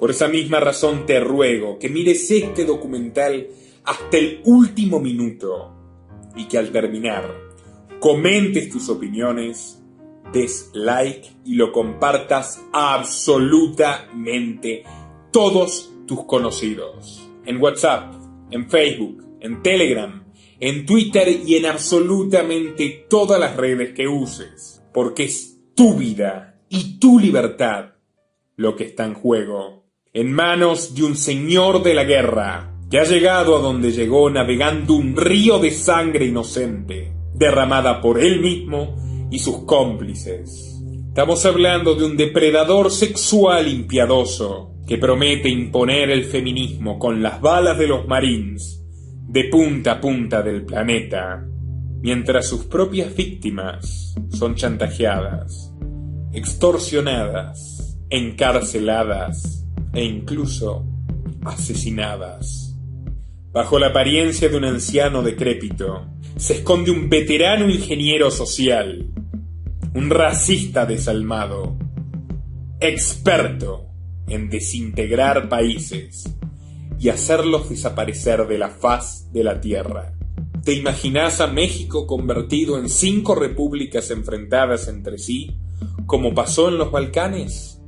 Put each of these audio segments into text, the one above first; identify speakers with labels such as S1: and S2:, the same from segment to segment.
S1: Por esa misma razón te ruego que mires este documental hasta el último minuto y que al terminar comentes tus opiniones, des like y lo compartas a absolutamente todos tus conocidos. En WhatsApp, en Facebook, en Telegram, en Twitter y en absolutamente todas las redes que uses. Porque es tu vida y tu libertad lo que está en juego. En manos de un señor de la guerra que ha llegado a donde llegó navegando un río de sangre inocente, derramada por él mismo y sus cómplices. Estamos hablando de un depredador sexual impiadoso que promete imponer el feminismo con las balas de los Marines de punta a punta del planeta, mientras sus propias víctimas son chantajeadas, extorsionadas, encarceladas e incluso asesinadas. Bajo la apariencia de un anciano decrépito se esconde un veterano ingeniero social, un racista desalmado, experto en desintegrar países y hacerlos desaparecer de la faz de la tierra. ¿Te imaginas a México convertido en 5 repúblicas enfrentadas entre sí, como pasó en los Balcanes?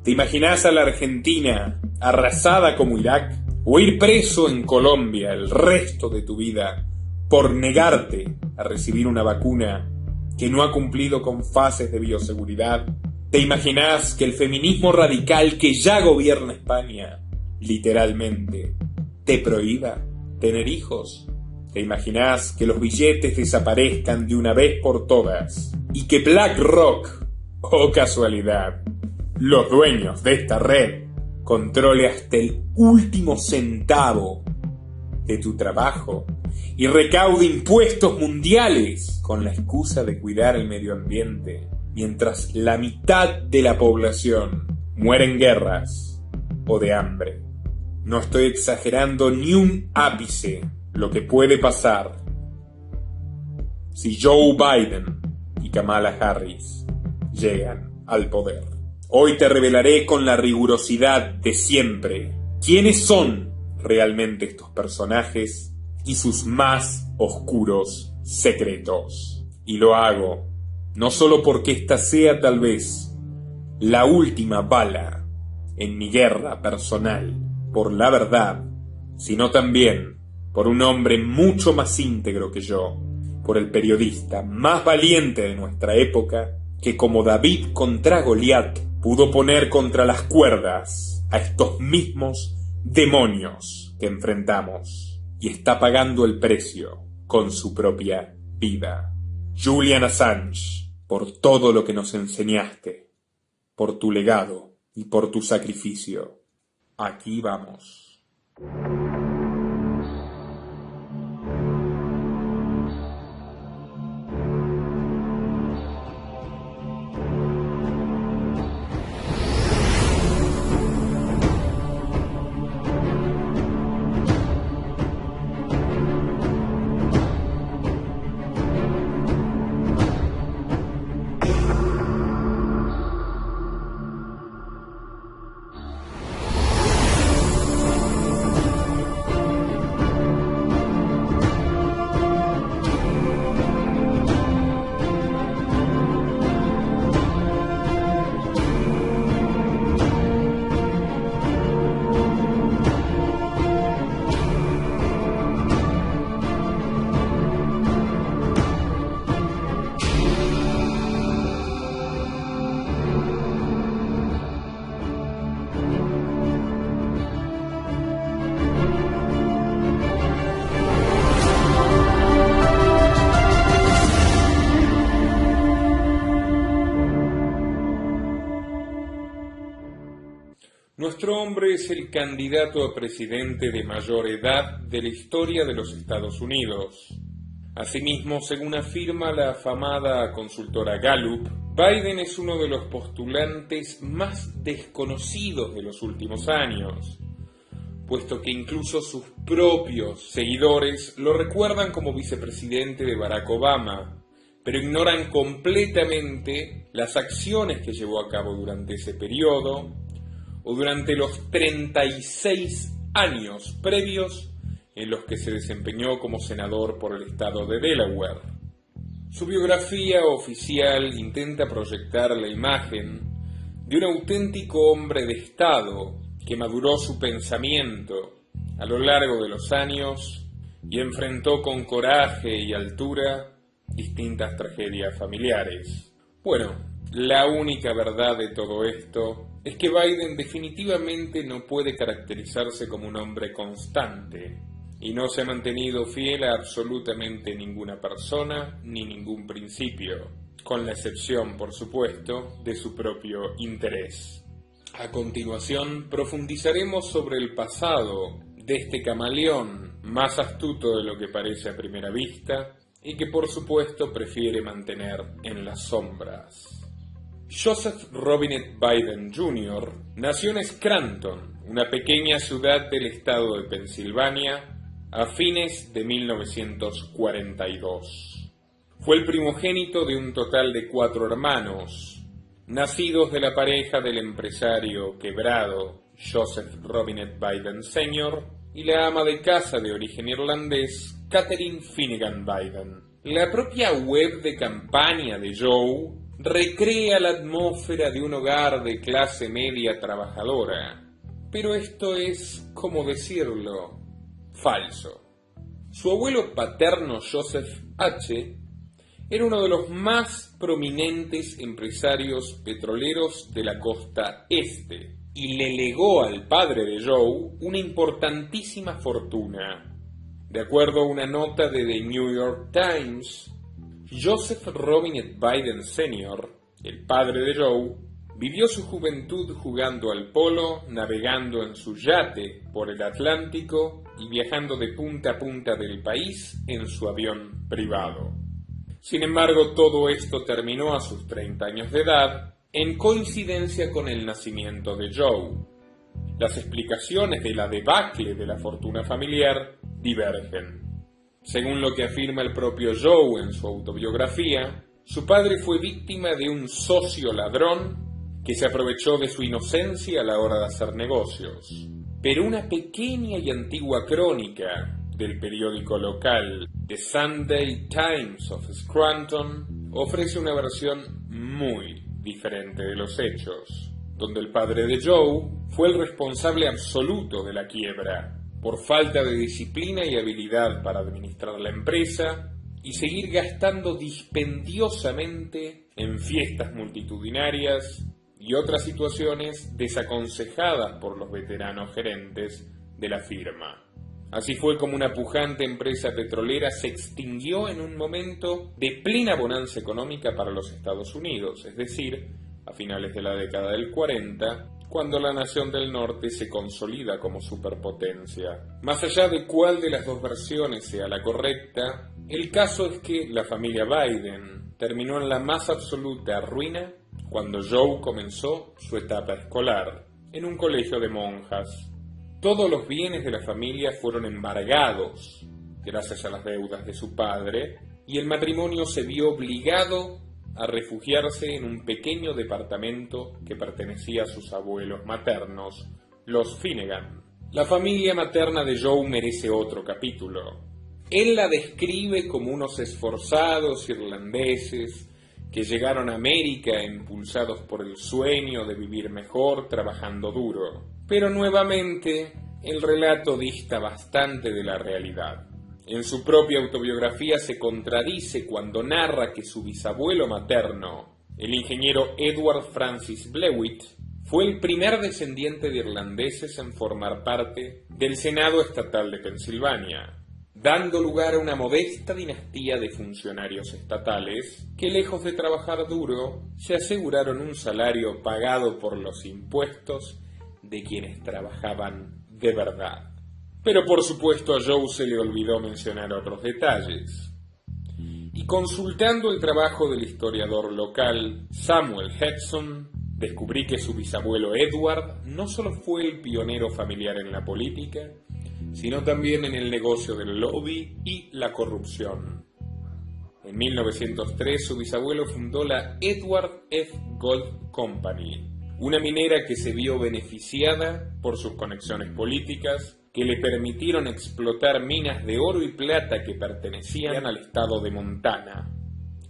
S1: ¿Te imaginas a la Argentina arrasada como Irak? ¿O ir preso en Colombia el resto de tu vida por negarte a recibir una vacuna que no ha cumplido con fases de bioseguridad? ¿Te imaginas que el feminismo radical que ya gobierna España, literalmente, te prohíba tener hijos? ¿Te imaginas que los billetes desaparezcan de una vez por todas y que BlackRock, oh casualidad, los dueños de esta red, controle hasta el último centavo de tu trabajo y recaude impuestos mundiales con la excusa de cuidar el medio ambiente, mientras la mitad de la población muere en guerras o de hambre? No estoy exagerando ni un ápice lo que puede pasar si Joe Biden y Kamala Harris llegan al poder. Hoy te revelaré con la rigurosidad de siempre quiénes son realmente estos personajes y sus más oscuros secretos. Y lo hago no solo porque esta sea tal vez la última bala en mi guerra personal por la verdad, sino también por un hombre mucho más íntegro que yo, por el periodista más valiente de nuestra época, que como David contra Goliat pudo poner contra las cuerdas a estos mismos demonios que enfrentamos, y está pagando el precio con su propia vida. Julian Assange, por todo lo que nos enseñaste, por tu legado y por tu sacrificio, aquí vamos. Nuestro hombre es el candidato a presidente de mayor edad de la historia de los Estados Unidos. Asimismo, según afirma la afamada consultora Gallup, Biden es uno de los postulantes más desconocidos de los últimos años, puesto que incluso sus propios seguidores lo recuerdan como vicepresidente de Barack Obama, pero ignoran completamente las acciones que llevó a cabo durante ese periodo, o durante los 36 años previos en los que se desempeñó como senador por el estado de Delaware. Su biografía oficial intenta proyectar la imagen de un auténtico hombre de Estado que maduró su pensamiento a lo largo de los años y enfrentó con coraje y altura distintas tragedias familiares. Bueno, la única verdad de todo esto es que Biden definitivamente no puede caracterizarse como un hombre constante y no se ha mantenido fiel a absolutamente ninguna persona ni ningún principio, con la excepción, por supuesto, de su propio interés. A continuación, profundizaremos sobre el pasado de este camaleón, más astuto de lo que parece a primera vista, y que por supuesto prefiere mantener en las sombras. Joseph Robinette Biden Jr. nació en Scranton, una pequeña ciudad del estado de Pensilvania, a fines de 1942. Fue el primogénito de un total de 4 hermanos, nacidos de la pareja del empresario quebrado Joseph Robinette Biden Sr. y la ama de casa de origen irlandés Catherine Finnegan Biden. La propia web de campaña de Joe recrea la atmósfera de un hogar de clase media trabajadora, pero esto es, ¿cómo decirlo?, falso. Su abuelo paterno Joseph H. era uno de los más prominentes empresarios petroleros de la costa este y le legó al padre de Joe una importantísima fortuna. De acuerdo a una nota de The New York Times, Joseph Robinette Biden Sr., el padre de Joe, vivió su juventud jugando al polo, navegando en su yate por el Atlántico y viajando de punta a punta del país en su avión privado. Sin embargo, todo esto terminó a sus 30 años de edad, en coincidencia con el nacimiento de Joe. Las explicaciones de la debacle de la fortuna familiar divergen. Según lo que afirma el propio Joe en su autobiografía, su padre fue víctima de un socio ladrón que se aprovechó de su inocencia a la hora de hacer negocios. Pero una pequeña y antigua crónica del periódico local The Sunday Times of Scranton ofrece una versión muy diferente de los hechos, donde el padre de Joe fue el responsable absoluto de la quiebra, por falta de disciplina y habilidad para administrar la empresa y seguir gastando dispendiosamente en fiestas multitudinarias y otras situaciones desaconsejadas por los veteranos gerentes de la firma. Así fue como una pujante empresa petrolera se extinguió en un momento de plena bonanza económica para los Estados Unidos, es decir, a finales de la década del 40, cuando la nación del norte se consolida como superpotencia. Más allá de cuál de las dos versiones sea la correcta, el caso es que la familia Biden terminó en la más absoluta ruina cuando Joe comenzó su etapa escolar, en un colegio de monjas. Todos los bienes de la familia fueron embargados gracias a las deudas de su padre, y el matrimonio se vio obligado a refugiarse en un pequeño departamento que pertenecía a sus abuelos maternos, los Finnegan. La familia materna de Joe merece otro capítulo. Él la describe como unos esforzados irlandeses que llegaron a América impulsados por el sueño de vivir mejor trabajando duro. Pero nuevamente, el relato dista bastante de la realidad. En su propia autobiografía se contradice cuando narra que su bisabuelo materno, el ingeniero Edward Francis Blewitt, fue el primer descendiente de irlandeses en formar parte del Senado Estatal de Pensilvania, dando lugar a una modesta dinastía de funcionarios estatales que, lejos de trabajar duro, se aseguraron un salario pagado por los impuestos de quienes trabajaban de verdad. Pero por supuesto a Joe se le olvidó mencionar otros detalles. Y consultando el trabajo del historiador local Samuel Hudson, descubrí que su bisabuelo Edward no solo fue el pionero familiar en la política, sino también en el negocio del lobby y la corrupción. En 1903 su bisabuelo fundó la Edward F. Gold Company, Una minera que se vio beneficiada por sus conexiones políticas, que le permitieron explotar minas de oro y plata que pertenecían al estado de Montana.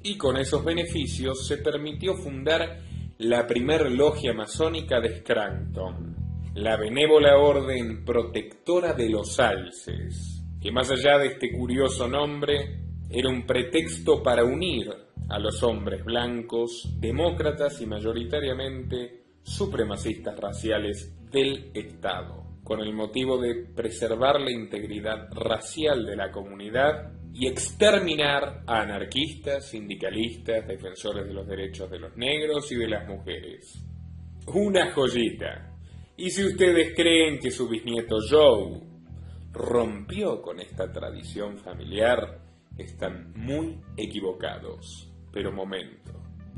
S1: Y con esos beneficios se permitió fundar la primer logia masónica de Scranton, la Benévola Orden Protectora de los Alces, que más allá de este curioso nombre, era un pretexto para unir a los hombres blancos, demócratas y mayoritariamente supremacistas raciales del Estado, con el motivo de preservar la integridad racial de la comunidad y exterminar a anarquistas, sindicalistas, defensores de los derechos de los negros y de las mujeres. Una joyita. Y si ustedes creen que su bisnieto Joe rompió con esta tradición familiar, están muy equivocados. Pero momento,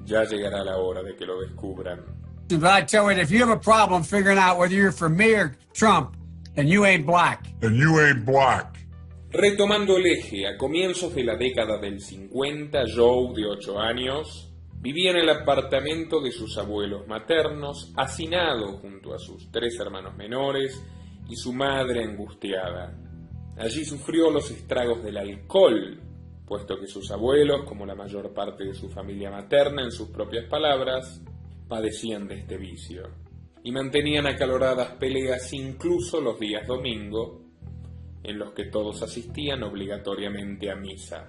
S1: ya llegará la hora de que lo descubran.
S2: But I tell you, if you have a problem figuring out whether you're for me or Trump, then you ain't black.
S3: Then you ain't black.
S1: Retomando el eje, a comienzos de la década del 50, Joe, de 8 años, vivía en el apartamento de sus abuelos maternos, hacinado junto a sus 3 hermanos menores y su madre angustiada. Allí sufrió los estragos del alcohol, puesto que sus abuelos, como la mayor parte de su familia materna, en sus propias palabras, padecían de este vicio, y mantenían acaloradas peleas incluso los días domingo, en los que todos asistían obligatoriamente a misa.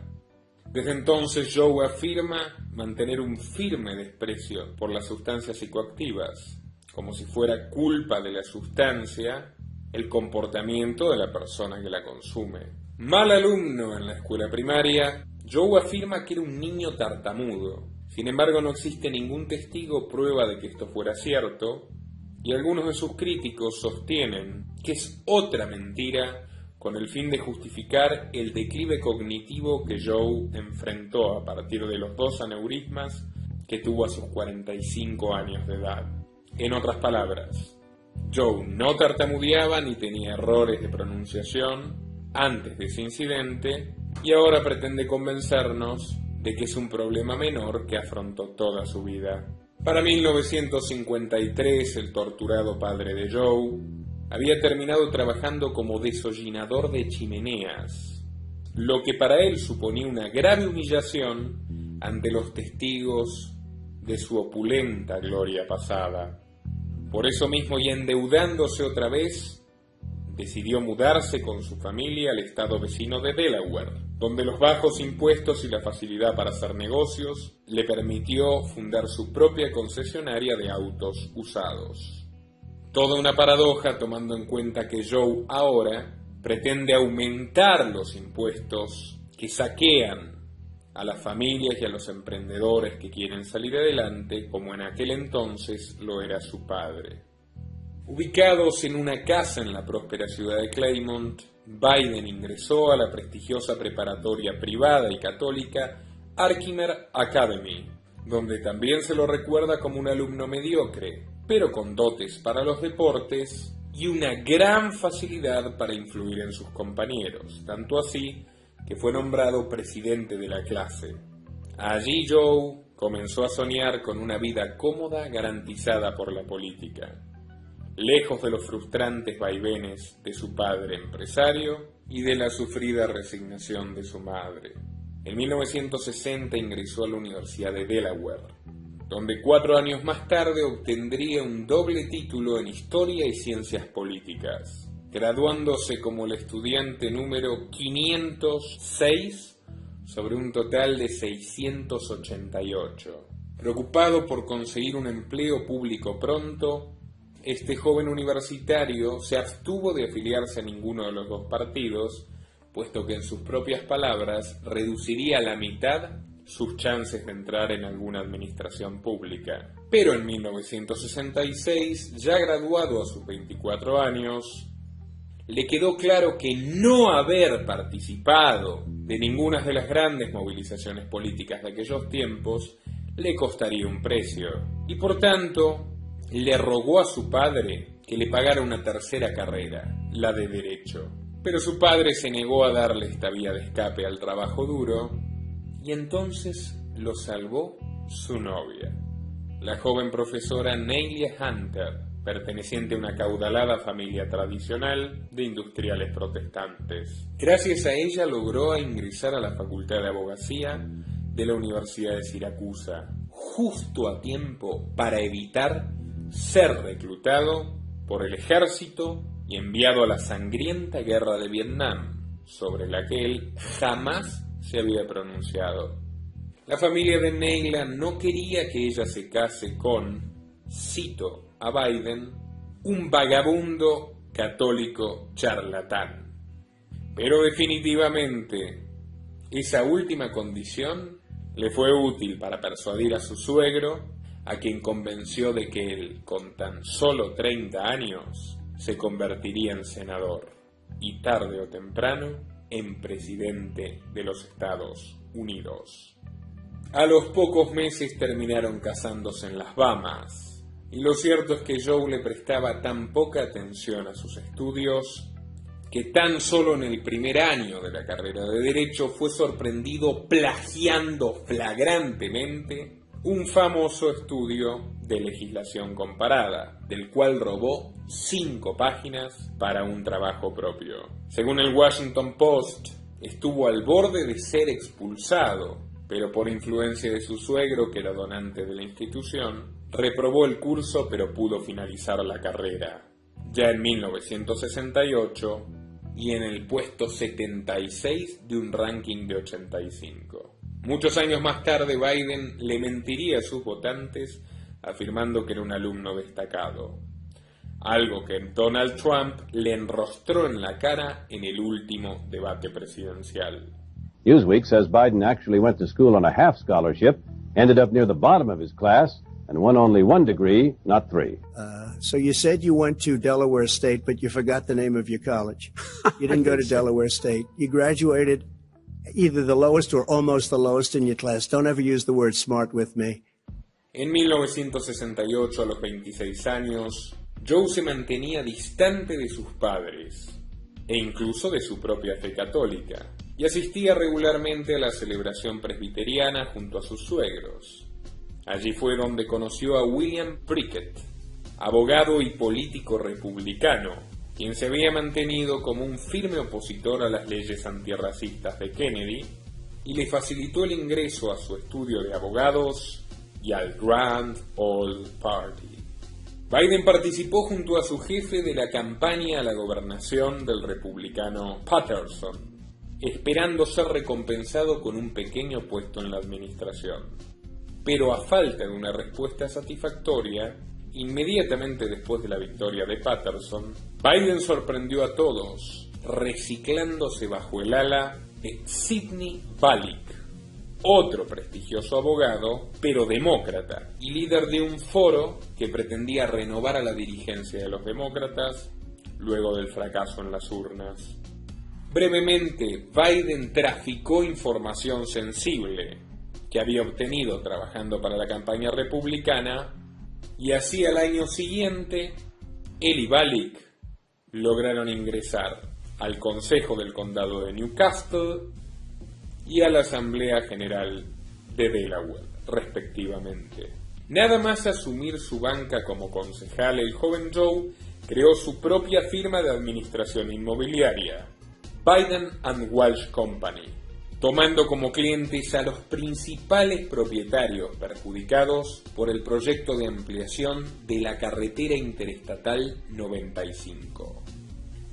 S1: Desde entonces Joe afirma mantener un firme desprecio por las sustancias psicoactivas, como si fuera culpa de la sustancia el comportamiento de la persona que la consume. Mal alumno en la escuela primaria, Joe afirma que era un niño tartamudo. Sin embargo, no existe ningún testigo o prueba de que esto fuera cierto, y algunos de sus críticos sostienen que es otra mentira con el fin de justificar el declive cognitivo que Joe enfrentó a partir de los 2 aneurismas que tuvo a sus 45 años de edad. En otras palabras, Joe no tartamudeaba ni tenía errores de pronunciación antes de ese incidente y ahora pretende convencernos de que es un problema menor que afrontó toda su vida. Para 1953, el torturado padre de Joe había terminado trabajando como desollinador de chimeneas, lo que para él suponía una grave humillación ante los testigos de su opulenta gloria pasada. Por eso mismo, y endeudándose otra vez, decidió mudarse con su familia al estado vecino de Delaware, donde los bajos impuestos y la facilidad para hacer negocios le permitió fundar su propia concesionaria de autos usados. Toda una paradoja, tomando en cuenta que Joe ahora pretende aumentar los impuestos que saquean a las familias y a los emprendedores que quieren salir adelante, como en aquel entonces lo era su padre. Ubicados en una casa en la próspera ciudad de Claymont, Biden ingresó a la prestigiosa preparatoria privada y católica Arkimer Academy, donde también se lo recuerda como un alumno mediocre, pero con dotes para los deportes y una gran facilidad para influir en sus compañeros, tanto así que fue nombrado presidente de la clase. Allí Joe comenzó a soñar con una vida cómoda garantizada por la política, lejos de los frustrantes vaivenes de su padre empresario y de la sufrida resignación de su madre. En 1960 ingresó a la Universidad de Delaware, donde 4 años más tarde obtendría un doble título en Historia y Ciencias Políticas, graduándose como el estudiante número 506 sobre un total de 688. Preocupado por conseguir un empleo público pronto, este joven universitario se abstuvo de afiliarse a ninguno de los 2 partidos, puesto que en sus propias palabras reduciría a la mitad sus chances de entrar en alguna administración pública. Pero en 1966, ya graduado a sus 24 años, le quedó claro que no haber participado de ninguna de las grandes movilizaciones políticas de aquellos tiempos le costaría un precio, y por tanto le rogó a su padre que le pagara una tercera carrera, la de Derecho. Pero su padre se negó a darle esta vía de escape al trabajo duro, y entonces lo salvó su novia, la joven profesora Nelia Hunter, perteneciente a una caudalada familia tradicional de industriales protestantes. Gracias a ella logró ingresar a la Facultad de Abogacía de la Universidad de Siracusa, justo a tiempo para evitar ser reclutado por el ejército y enviado a la sangrienta guerra de Vietnam, sobre la que él jamás se había pronunciado. La familia de Neila no quería que ella se case con, cito a Biden, un vagabundo católico charlatán. Pero definitivamente, esa última condición le fue útil para persuadir a su suegro, a quien convenció de que él, con tan solo 30 años, se convertiría en senador y tarde o temprano en presidente de los Estados Unidos. A los pocos meses terminaron casándose en las Bahamas. Y lo cierto es que Joe le prestaba tan poca atención a sus estudios que tan solo en el primer año de la carrera de Derecho fue sorprendido plagiando flagrantemente un famoso estudio de legislación comparada, del cual robó 5 páginas para un trabajo propio. Según el Washington Post, estuvo al borde de ser expulsado, pero por influencia de su suegro, que era donante de la institución, reprobó el curso pero pudo finalizar la carrera, ya en 1968 y en el puesto 76 de un ranking de 85. Muchos años más tarde Biden le mentiría a sus votantes afirmando que era un alumno destacado, algo que Donald Trump le enrostró en la cara en el último debate presidencial.
S3: Newsweek says Biden actually went to school on a half scholarship, ended up near the bottom of his class, and won only 1 degree, not 3.
S4: So you said you went to Delaware State, but you forgot the name of your college. You didn't go to Delaware State. You graduated either the lowest or almost the lowest in your class. Don't ever use the word smart with me.
S1: En 1968, a los 26 años, Joe se mantenía distante de sus padres e incluso de su propia fe católica, y asistía regularmente a la celebración presbiteriana junto a sus suegros. Allí fue donde conoció a William Prickett, abogado y político republicano, quien se había mantenido como un firme opositor a las leyes antirracistas de Kennedy y le facilitó el ingreso a su estudio de abogados y al Grand Old Party. Biden participó junto a su jefe de la campaña a la gobernación del republicano Patterson, esperando ser recompensado con un pequeño puesto en la administración. Pero a falta de una respuesta satisfactoria, inmediatamente después de la victoria de Patterson, Biden sorprendió a todos, reciclándose bajo el ala de Sidney Balick, otro prestigioso abogado, pero demócrata, y líder de un foro que pretendía renovar a la dirigencia de los demócratas luego del fracaso en las urnas. Brevemente, Biden traficó información sensible que había obtenido trabajando para la campaña republicana, y así al año siguiente, él y Balick lograron ingresar al Consejo del Condado de Newcastle y a la Asamblea General de Delaware, respectivamente. Nada más asumir su banca como concejal, el joven Joe creó su propia firma de administración inmobiliaria, Biden & Walsh Company, tomando como clientes a los principales propietarios perjudicados por el proyecto de ampliación de la carretera interestatal 95.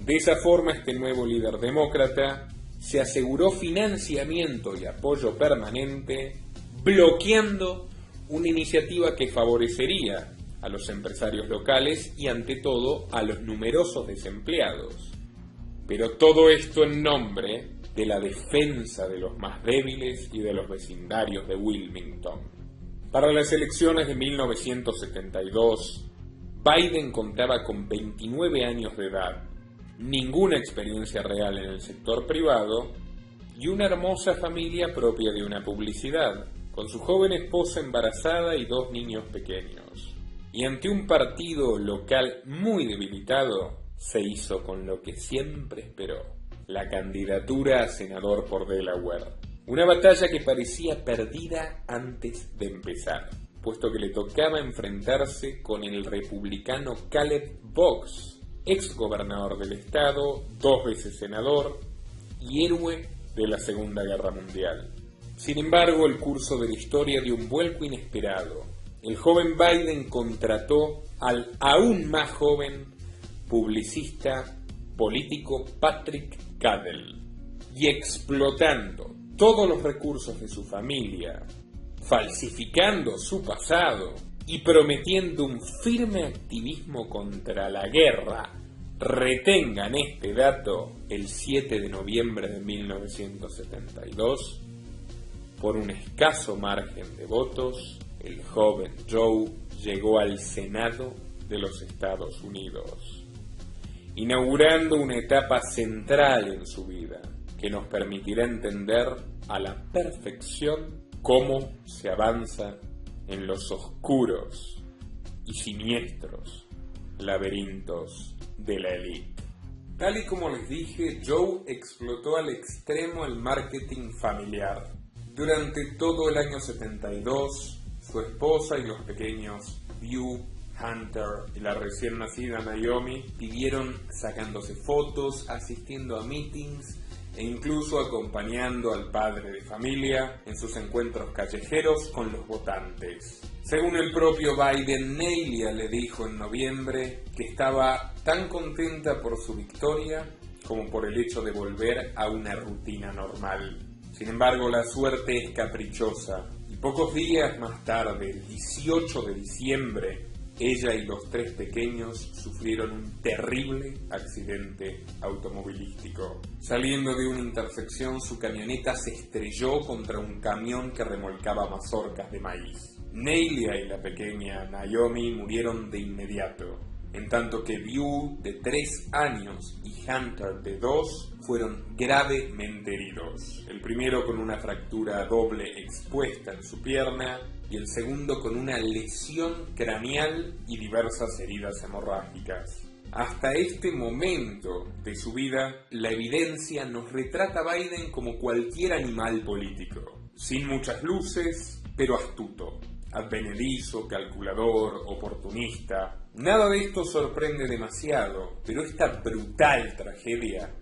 S1: De esa forma, este nuevo líder demócrata se aseguró financiamiento y apoyo permanente, bloqueando una iniciativa que favorecería a los empresarios locales y, ante todo, a los numerosos desempleados. Pero todo esto en nombre de la defensa de los más débiles y de los vecindarios de Wilmington. Para las elecciones de 1972, Biden contaba con 29 años de edad, ninguna experiencia real en el sector privado y una hermosa familia propia de una publicidad, con su joven esposa embarazada y 2 niños pequeños. Y ante un partido local muy debilitado, se hizo con lo que siempre esperó: la candidatura a senador por Delaware. Una batalla que parecía perdida antes de empezar. puesto que le tocaba enfrentarse con el republicano Caleb Boggs, ex gobernador del estado, 2 veces senador y héroe de la Segunda Guerra Mundial. Sin embargo, el curso de la historia dio un vuelco inesperado. El joven Biden contrató al aún más joven publicista político Patrick Cadell, y explotando todos los recursos de su familia, falsificando su pasado y prometiendo un firme activismo contra la guerra. Retengan este dato: el 7 de noviembre de 1972, por un escaso margen de votos, el joven Joe llegó al Senado de los Estados Unidos, inaugurando una etapa central en su vida que nos permitirá entender a la perfección cómo se avanza en los oscuros y siniestros laberintos de la élite. Tal y como les dije, Joe explotó al extremo el marketing familiar. Durante todo el año 72, su esposa y los pequeños Beau, Hunter y la recién nacida Naomi vivieron sacándose fotos, asistiendo a meetings e incluso acompañando al padre de familia en sus encuentros callejeros con los votantes. Según el propio Biden, Neilia le dijo en noviembre que estaba tan contenta por su victoria como por el hecho de volver a una rutina normal. Sin embargo, la suerte es caprichosa y pocos días más tarde, el 18 de diciembre, ella y los 3 pequeños sufrieron un terrible accidente automovilístico. Saliendo de una intersección, su camioneta se estrelló contra un camión que remolcaba mazorcas de maíz. Neilia y la pequeña Naomi murieron de inmediato, en tanto que Beau, de 3 años, y Hunter, de 2, fueron gravemente heridos. El primero con una fractura doble expuesta en su pierna y el segundo con una lesión craneal y diversas heridas hemorrágicas. Hasta este momento de su vida, la evidencia nos retrata a Biden como cualquier animal político, sin muchas luces, pero astuto, advenedizo, calculador, oportunista. Nada de esto sorprende demasiado, pero esta brutal tragedia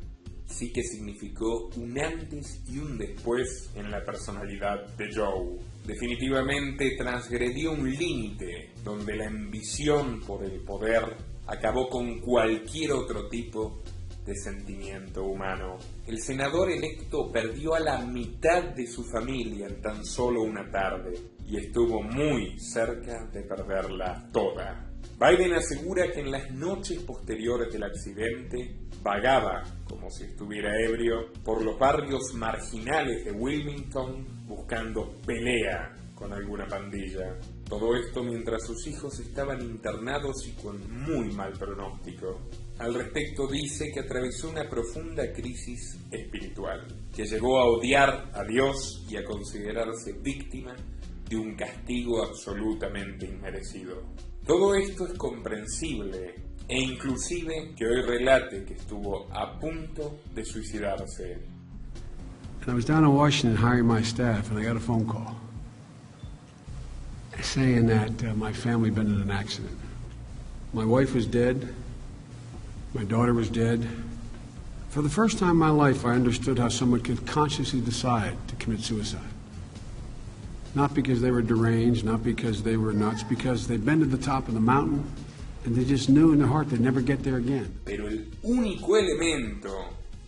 S1: sí que significó un antes y un después en la personalidad de Joe. Definitivamente transgredió un límite donde la ambición por el poder acabó con cualquier otro tipo de sentimiento humano. El senador electo perdió a la mitad de su familia en tan solo una tarde y estuvo muy cerca de perderla toda. Biden asegura que en las noches posteriores del accidente vagaba, como si estuviera ebrio, por los barrios marginales de Wilmington buscando pelea con alguna pandilla. Todo esto mientras sus hijos estaban internados y con muy mal pronóstico. Al respecto dice que atravesó una profunda crisis espiritual, que llegó a odiar a Dios y a considerarse víctima de un castigo absolutamente inmerecido. Todo esto es comprensible e inclusive que hoy relate que estuvo a punto de suicidarse.
S2: I was down in Washington hiring my staff, and I got a phone call saying that my family had been in an accident. My wife was dead. My daughter was dead. For the first time in my life, I understood how someone could consciously decide to commit suicide. Not because they were deranged, not because they were nuts, because they'd been to the top of the mountain and they just knew in their heart they'd never get there again.
S1: Pero el único elemento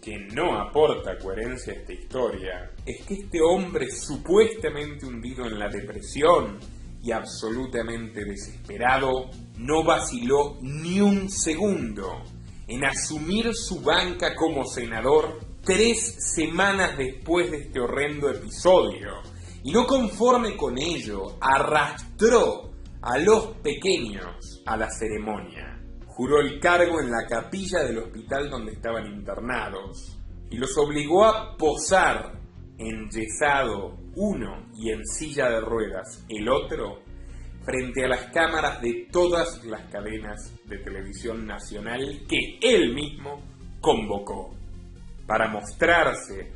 S1: que no aporta coherencia a esta historia es que este hombre supuestamente hundido en la depresión y absolutamente desesperado no vaciló ni un segundo en asumir su banca como senador 3 semanas después de este horrendo episodio. Y no conforme con ello, arrastró a los pequeños a la ceremonia. Juró el cargo en la capilla del hospital donde estaban internados y los obligó a posar enyesado uno y en silla de ruedas el otro frente a las cámaras de todas las cadenas de televisión nacional que él mismo convocó para mostrarse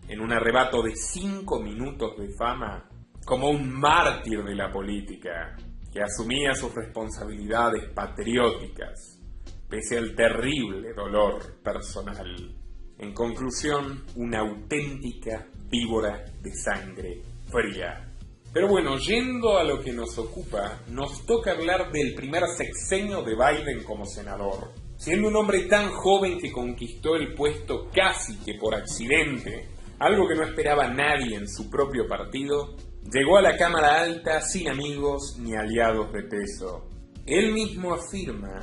S1: en un arrebato de 5 minutos de fama como un mártir de la política, que asumía sus responsabilidades patrióticas, pese al terrible dolor personal. En conclusión, una auténtica víbora de sangre fría. Pero bueno, yendo a lo que nos ocupa, nos toca hablar del primer sexenio de Biden como senador. Siendo un hombre tan joven que conquistó el puesto casi que por accidente, algo que no esperaba nadie en su propio partido, llegó a la Cámara Alta sin amigos ni aliados de peso. Él mismo afirma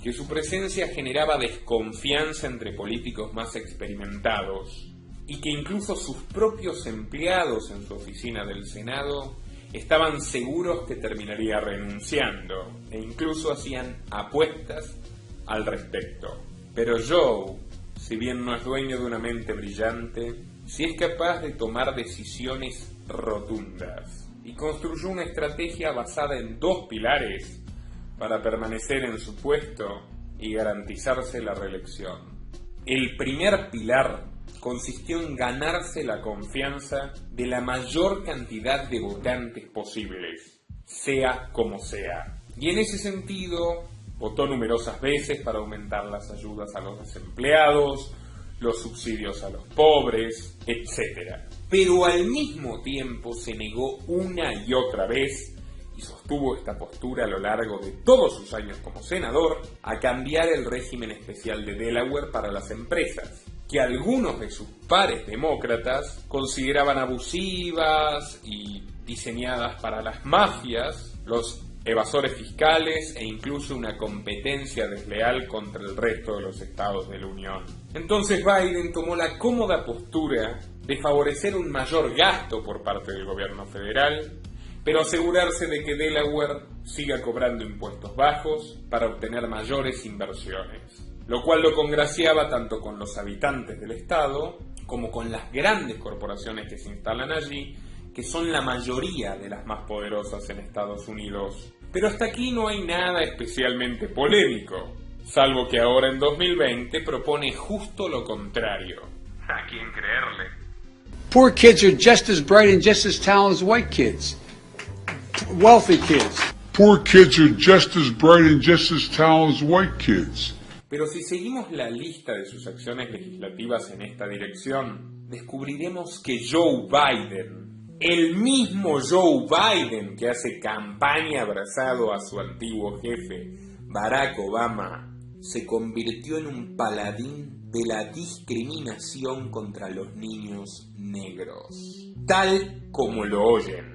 S1: que su presencia generaba desconfianza entre políticos más experimentados y que incluso sus propios empleados en su oficina del Senado estaban seguros que terminaría renunciando e incluso hacían apuestas al respecto. Pero Joe, si bien no es dueño de una mente brillante, sí es capaz de tomar decisiones rotundas y construyó una estrategia basada en 2 pilares para permanecer en su puesto y garantizarse la reelección. El primer pilar consistió en ganarse la confianza de la mayor cantidad de votantes posibles, sea como sea. Y en ese sentido, votó numerosas veces para aumentar las ayudas a los desempleados, los subsidios a los pobres, etc. Pero al mismo tiempo se negó una y otra vez, y sostuvo esta postura a lo largo de todos sus años como senador, a cambiar el régimen especial de Delaware para las empresas, que algunos de sus pares demócratas consideraban abusivas y diseñadas para las mafias, los evasores fiscales e incluso una competencia desleal contra el resto de los estados de la Unión. Entonces Biden tomó la cómoda postura de favorecer un mayor gasto por parte del gobierno federal, pero asegurarse de que Delaware siga cobrando impuestos bajos para obtener mayores inversiones, lo cual lo congraciaba tanto con los habitantes del estado como con las grandes corporaciones que se instalan allí, que son la mayoría de las más poderosas en Estados Unidos. Pero hasta aquí no hay nada especialmente polémico, salvo que ahora en 2020 propone justo lo contrario. ¿A quién creerle?
S2: Poor kids are just as bright and just as talented as white kids. Wealthy kids.
S5: Poor kids are just as bright and just as talented as white kids.
S1: Pero si seguimos la lista de sus acciones legislativas en esta dirección, descubriremos que Joe Biden, el mismo Joe Biden que hace campaña abrazado a su antiguo jefe, Barack Obama, se convirtió en un paladín de la discriminación contra los niños negros. Tal como lo oyen.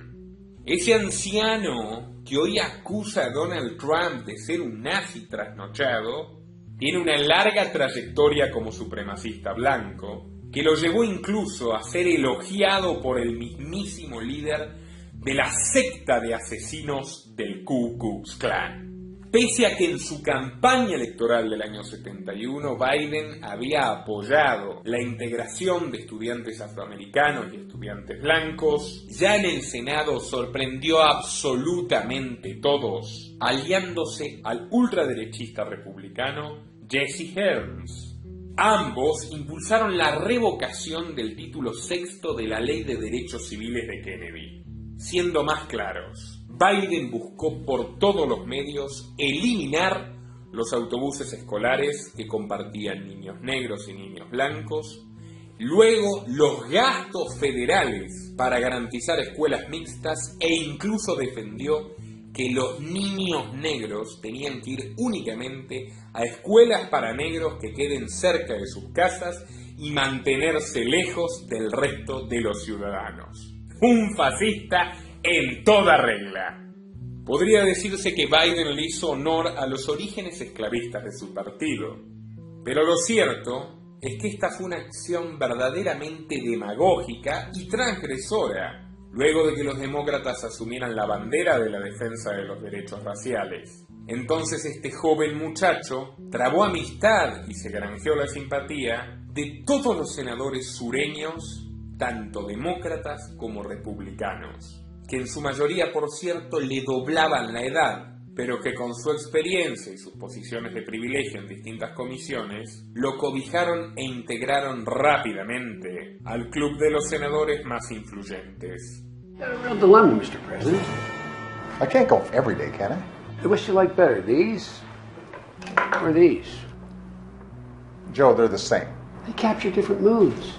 S1: Ese anciano que hoy acusa a Donald Trump de ser un nazi trasnochado, tiene una larga trayectoria como supremacista blanco, que lo llevó incluso a ser elogiado por el mismísimo líder de la secta de asesinos del Ku Klux Klan. Pese a que en su campaña electoral del año 71 Biden había apoyado la integración de estudiantes afroamericanos y estudiantes blancos, ya en el Senado sorprendió a absolutamente todos, aliándose al ultraderechista republicano Jesse Helms. Ambos impulsaron la revocación del título sexto de la Ley de Derechos Civiles de Kennedy. Siendo más claros, Biden buscó por todos los medios eliminar los autobuses escolares que compartían niños negros y niños blancos, luego los gastos federales para garantizar escuelas mixtas e incluso defendió que los niños negros tenían que ir únicamente a escuelas para negros que queden cerca de sus casas y mantenerse lejos del resto de los ciudadanos. Un fascista en toda regla. Podría decirse que Biden le hizo honor a los orígenes esclavistas de su partido, pero lo cierto es que esta fue una acción verdaderamente demagógica y transgresora, luego de que los demócratas asumieran la bandera de la defensa de los derechos raciales. Entonces este joven muchacho trabó amistad y se granjeó la simpatía de todos los senadores sureños, tanto demócratas como republicanos, que en su mayoría, por cierto, le doblaban la edad, pero que con su experiencia y sus posiciones de privilegio en distintas comisiones, lo cobijaron e integraron rápidamente al club de los senadores más influyentes.
S2: Got a real dilemma, Mr. President.
S6: I can't go every day, can I?
S2: Which you like better, these or these?
S6: Joe, they're the same.
S2: They capture different moods.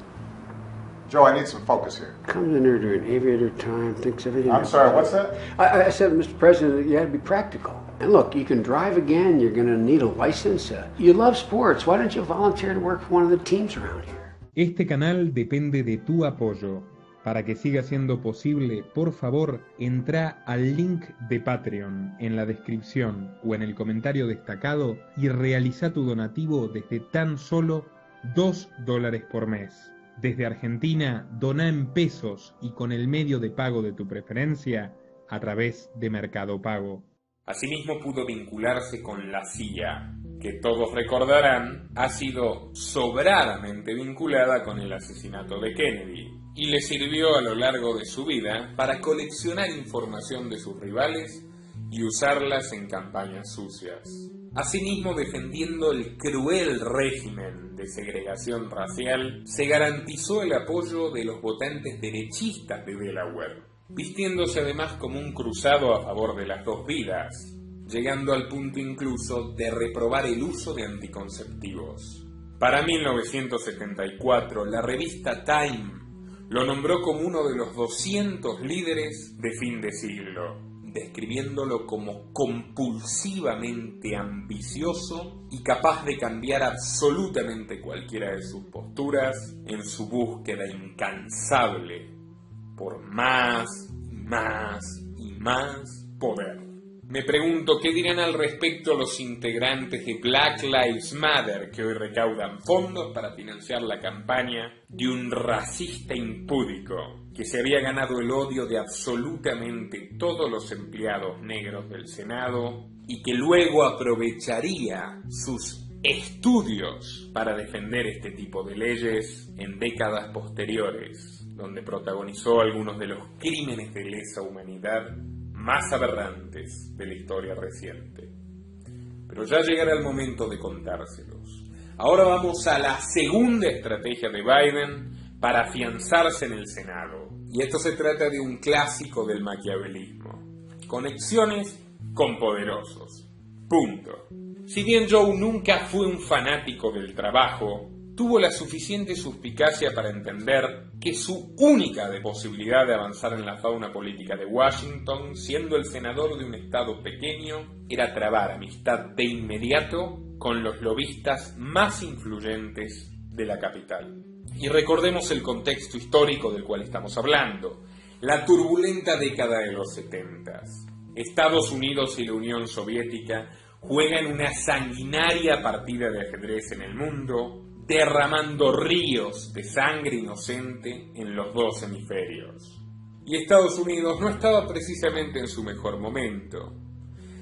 S6: Joe, I need some focus here.
S2: Comes in there during aviator time, thinks everything...
S6: I'm sorry, what's that?
S2: I said, Mr. President, you had to be practical. And look, you can drive again, you're going to need a license. You love sports, why don't you volunteer to work for one of the teams around here?
S7: Este canal depende de tu apoyo. Para que siga siendo posible, por favor, entra al link de Patreon en la descripción o en el comentario destacado y realiza tu donativo desde tan solo $2 por mes. Desde Argentina, dona en pesos y con el medio de pago de tu preferencia a través de Mercado Pago.
S1: Asimismo pudo vincularse con la CIA, que todos recordarán ha sido sobradamente vinculada con el asesinato de Kennedy, y le sirvió a lo largo de su vida para coleccionar información de sus rivales y usarlas en campañas sucias. Asimismo, defendiendo el cruel régimen de segregación racial, se garantizó el apoyo de los votantes derechistas de Delaware, vistiéndose además como un cruzado a favor de las dos vidas, llegando al punto incluso de reprobar el uso de anticonceptivos. Para 1974, la revista Time lo nombró como uno de los 200 líderes de fin de siglo, describiéndolo como compulsivamente ambicioso y capaz de cambiar absolutamente cualquiera de sus posturas en su búsqueda incansable por más y más y más poder. Me pregunto qué dirán al respecto los integrantes de Black Lives Matter que hoy recaudan fondos para financiar la campaña de un racista impúdico que se había ganado el odio de absolutamente todos los empleados negros del Senado y que luego aprovecharía sus estudios para defender este tipo de leyes en décadas posteriores, donde protagonizó algunos de los crímenes de lesa humanidad más aberrantes de la historia reciente. Pero ya llegará el momento de contárselos. Ahora vamos a la segunda estrategia de Biden para afianzarse en el Senado. Y esto se trata de un clásico del maquiavelismo. Conexiones con poderosos. Punto. Si bien Joe nunca fue un fanático del trabajo, tuvo la suficiente suspicacia para entender que su única posibilidad de avanzar en la fauna política de Washington, siendo el senador de un estado pequeño, era trabar amistad de inmediato con los lobistas más influyentes de la capital. Y recordemos el contexto histórico del cual estamos hablando, la turbulenta década de los 70. Estados Unidos y la Unión Soviética juegan una sanguinaria partida de ajedrez en el mundo, derramando ríos de sangre inocente en los dos hemisferios. Y Estados Unidos no estaba precisamente en su mejor momento.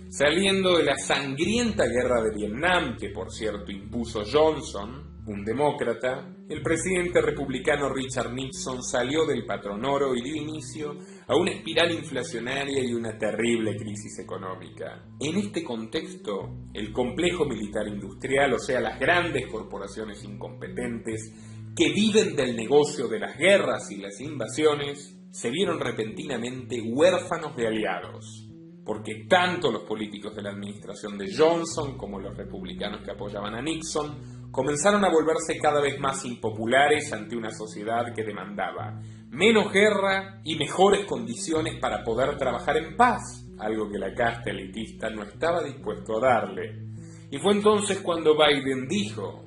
S1: Saliendo de la sangrienta guerra de Vietnam, que por cierto impuso Johnson, un demócrata, el presidente republicano Richard Nixon salió del patrón oro y dio inicio a una espiral inflacionaria y una terrible crisis económica. En este contexto, el complejo militar industrial, o sea, las grandes corporaciones incompetentes que viven del negocio de las guerras y las invasiones, se vieron repentinamente huérfanos de aliados, porque tanto los políticos de la administración de Johnson como los republicanos que apoyaban a Nixon comenzaron a volverse cada vez más impopulares ante una sociedad que demandaba menos guerra y mejores condiciones para poder trabajar en paz, algo que la casta elitista no estaba dispuesto a darle. Y fue entonces cuando Biden dijo: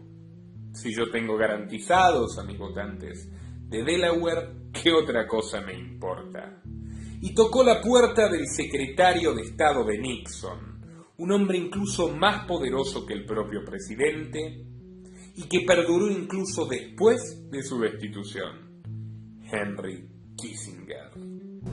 S1: si yo tengo garantizados a mis votantes de Delaware, ¿qué otra cosa me importa? Y tocó la puerta del secretario de Estado de Nixon, un hombre incluso más poderoso que el propio presidente y que perduró incluso después de su destitución, Henry Kissinger.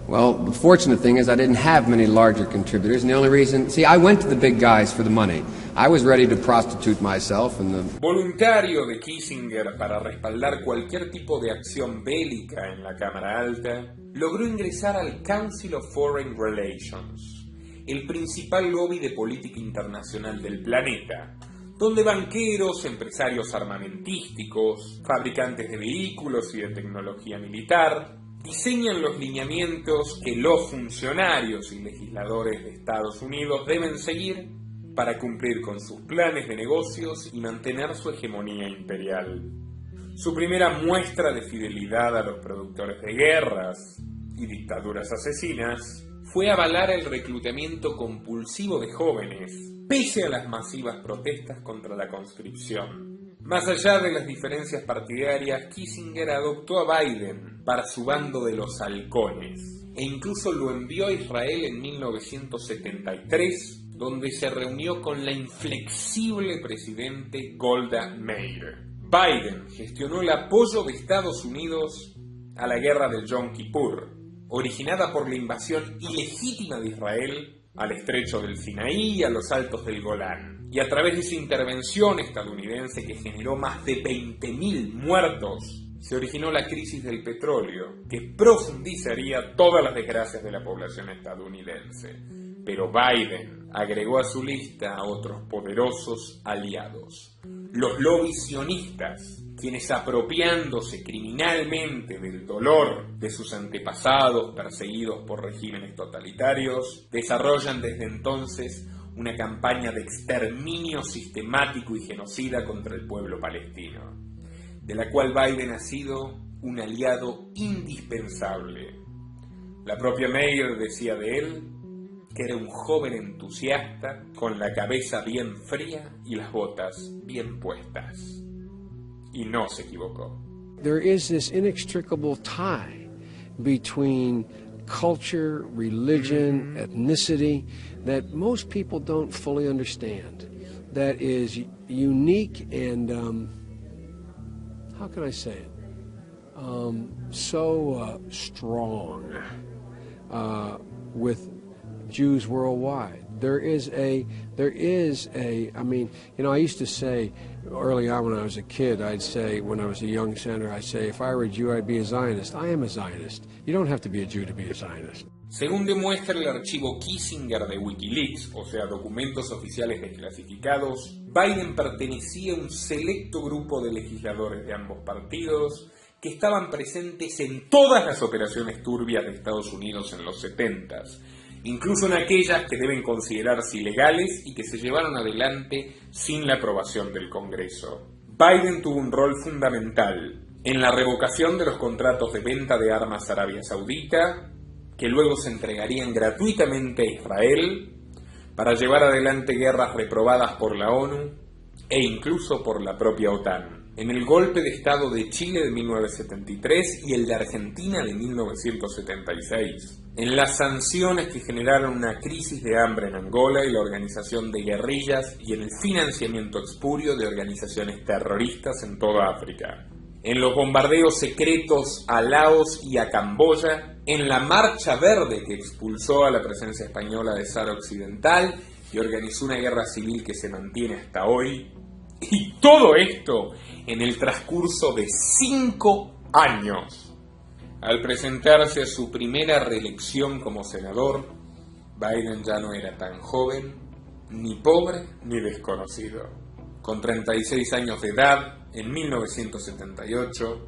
S8: Well, the fortunate thing is I didn't have many larger contributors, and the only reason... See, I went to the big guys for the money. I was ready to prostitute myself and the...
S1: Voluntario de Kissinger para respaldar cualquier tipo de acción bélica en la Cámara Alta, logró ingresar al Council of Foreign Relations, el principal lobby de política internacional del planeta, donde banqueros, empresarios armamentísticos, fabricantes de vehículos y de tecnología militar, diseñan los lineamientos que los funcionarios y legisladores de Estados Unidos deben seguir para cumplir con sus planes de negocios y mantener su hegemonía imperial. Su primera muestra de fidelidad a los productores de guerras y dictaduras asesinas fue avalar el reclutamiento compulsivo de jóvenes, pese a las masivas protestas contra la conscripción. Más allá de las diferencias partidarias, Kissinger adoptó a Biden para su bando de los halcones e incluso lo envió a Israel en 1973, donde se reunió con la inflexible presidente Golda Meir. Biden gestionó el apoyo de Estados Unidos a la guerra del Yom Kippur, originada por la invasión ilegítima de Israel al estrecho del Sinaí y a los altos del Golán, y a través de su intervención estadounidense que generó más de 20.000 muertos, se originó la crisis del petróleo, que profundizaría todas las desgracias de la población estadounidense. Pero Biden agregó a su lista a otros poderosos aliados, los lobbies sionistas, quienes apropiándose criminalmente del dolor de sus antepasados perseguidos por regímenes totalitarios, desarrollan desde entonces una campaña de exterminio sistemático y genocida contra el pueblo palestino, de la cual Biden ha sido un aliado indispensable. La propia Meir decía de él que era un joven entusiasta con la cabeza bien fría y las botas bien puestas. Y no se equivocó.
S2: There is this inextricable tie between culture, religion, ethnicity that most people don't fully understand. That is unique and, how can I say it? So strong with Jews worldwide. There is a, I mean, you know, I used to say early on when I was a kid, I'd say, when I was a young senator, I'd say, if I were a Jew, I'd be a Zionist. I am a Zionist. You don't have to be a Jew to be a Zionist.
S1: Según demuestra el archivo Kissinger de Wikileaks, o sea, documentos oficiales desclasificados, Biden pertenecía a un selecto grupo de legisladores de ambos partidos que estaban presentes en todas las operaciones turbias de Estados Unidos en los 70s, incluso en aquellas que deben considerarse ilegales y que se llevaron adelante sin la aprobación del Congreso. Biden tuvo un rol fundamental en la revocación de los contratos de venta de armas a Arabia Saudita, que luego se entregarían gratuitamente a Israel para llevar adelante guerras reprobadas por la ONU e incluso por la propia OTAN. En el golpe de Estado de Chile de 1973 y el de Argentina de 1976. En las sanciones que generaron una crisis de hambre en Angola y la organización de guerrillas y en el financiamiento espurio de organizaciones terroristas en toda África. En los bombardeos secretos a Laos y a Camboya, en la Marcha Verde que expulsó a la presencia española de Sahara Occidental y organizó una guerra civil que se mantiene hasta hoy. Y todo esto en el transcurso de 5 años. Al presentarse a su primera reelección como senador, Biden ya no era tan joven, ni pobre, ni desconocido. Con 36 años de edad, en 1978,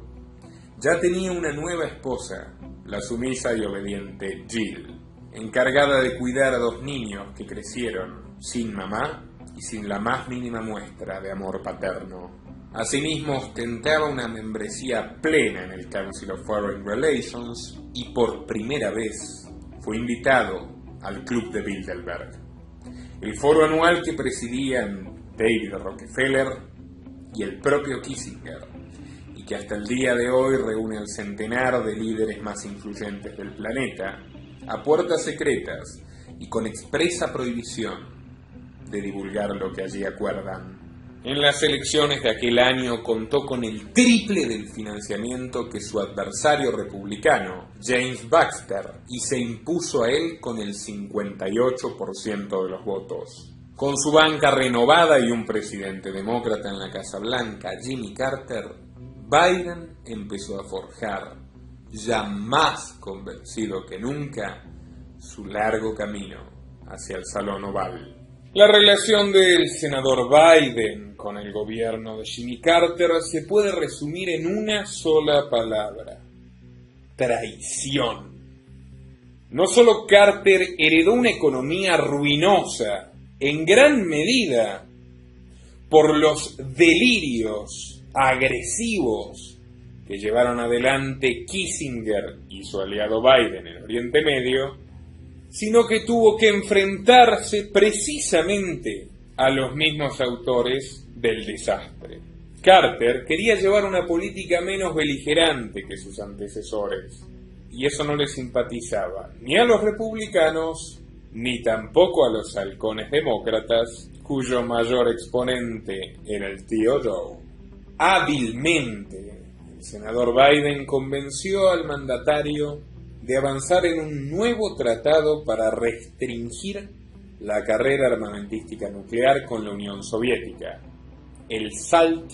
S1: ya tenía una nueva esposa, la sumisa y obediente Jill, encargada de cuidar a 2 niños que crecieron sin mamá y sin la más mínima muestra de amor paterno. Asimismo, ostentaba una membresía plena en el Council of Foreign Relations y por primera vez fue invitado al Club de Bilderberg, el foro anual que presidían David Rockefeller y el propio Kissinger, y que hasta el día de hoy reúne al centenar de líderes más influyentes del planeta, a puertas secretas y con expresa prohibición de divulgar lo que allí acuerdan. En las elecciones de aquel año contó con el triple del financiamiento que su adversario republicano, James Baxter, y se impuso a él con el 58% de los votos. Con su banca renovada y un presidente demócrata en la Casa Blanca, Jimmy Carter, Biden empezó a forjar, ya más convencido que nunca, su largo camino hacia el Salón Oval. La relación del senador Biden con el gobierno de Jimmy Carter se puede resumir en una sola palabra: traición. No solo Carter heredó una economía ruinosa, en gran medida por los delirios agresivos que llevaron adelante Kissinger y su aliado Biden en Oriente Medio, sino que tuvo que enfrentarse precisamente a los mismos autores del desastre. Carter quería llevar una política menos beligerante que sus antecesores, y eso no le simpatizaba ni a los republicanos, ni tampoco a los halcones demócratas, cuyo mayor exponente era el tío Joe. Hábilmente, el senador Biden convenció al mandatario de avanzar en un nuevo tratado para restringir la carrera armamentística nuclear con la Unión Soviética, el SALT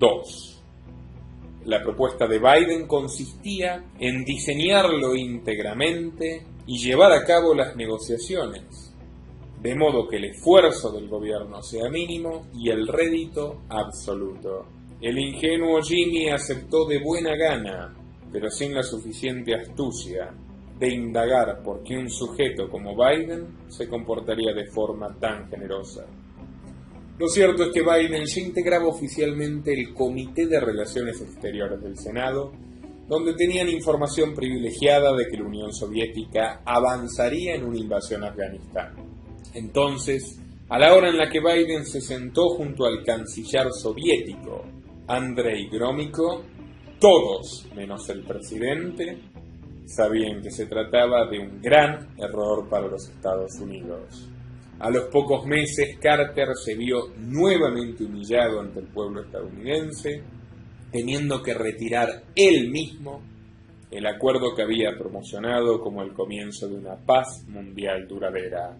S1: II. La propuesta de Biden consistía en diseñarlo íntegramente y llevar a cabo las negociaciones, de modo que el esfuerzo del gobierno sea mínimo y el rédito absoluto. El ingenuo Jimmy aceptó de buena gana, pero sin la suficiente astucia, de indagar por qué un sujeto como Biden se comportaría de forma tan generosa. Lo cierto es que Biden ya integraba oficialmente el Comité de Relaciones Exteriores del Senado, donde tenían información privilegiada de que la Unión Soviética avanzaría en una invasión a Afganistán. Entonces, a la hora en la que Biden se sentó junto al canciller soviético, Andrei Gromyko, todos, menos el presidente, sabían que se trataba de un gran error para los Estados Unidos. A los pocos meses, Carter se vio nuevamente humillado ante el pueblo estadounidense, teniendo que retirar él mismo el acuerdo que había promocionado como el comienzo de una paz mundial duradera.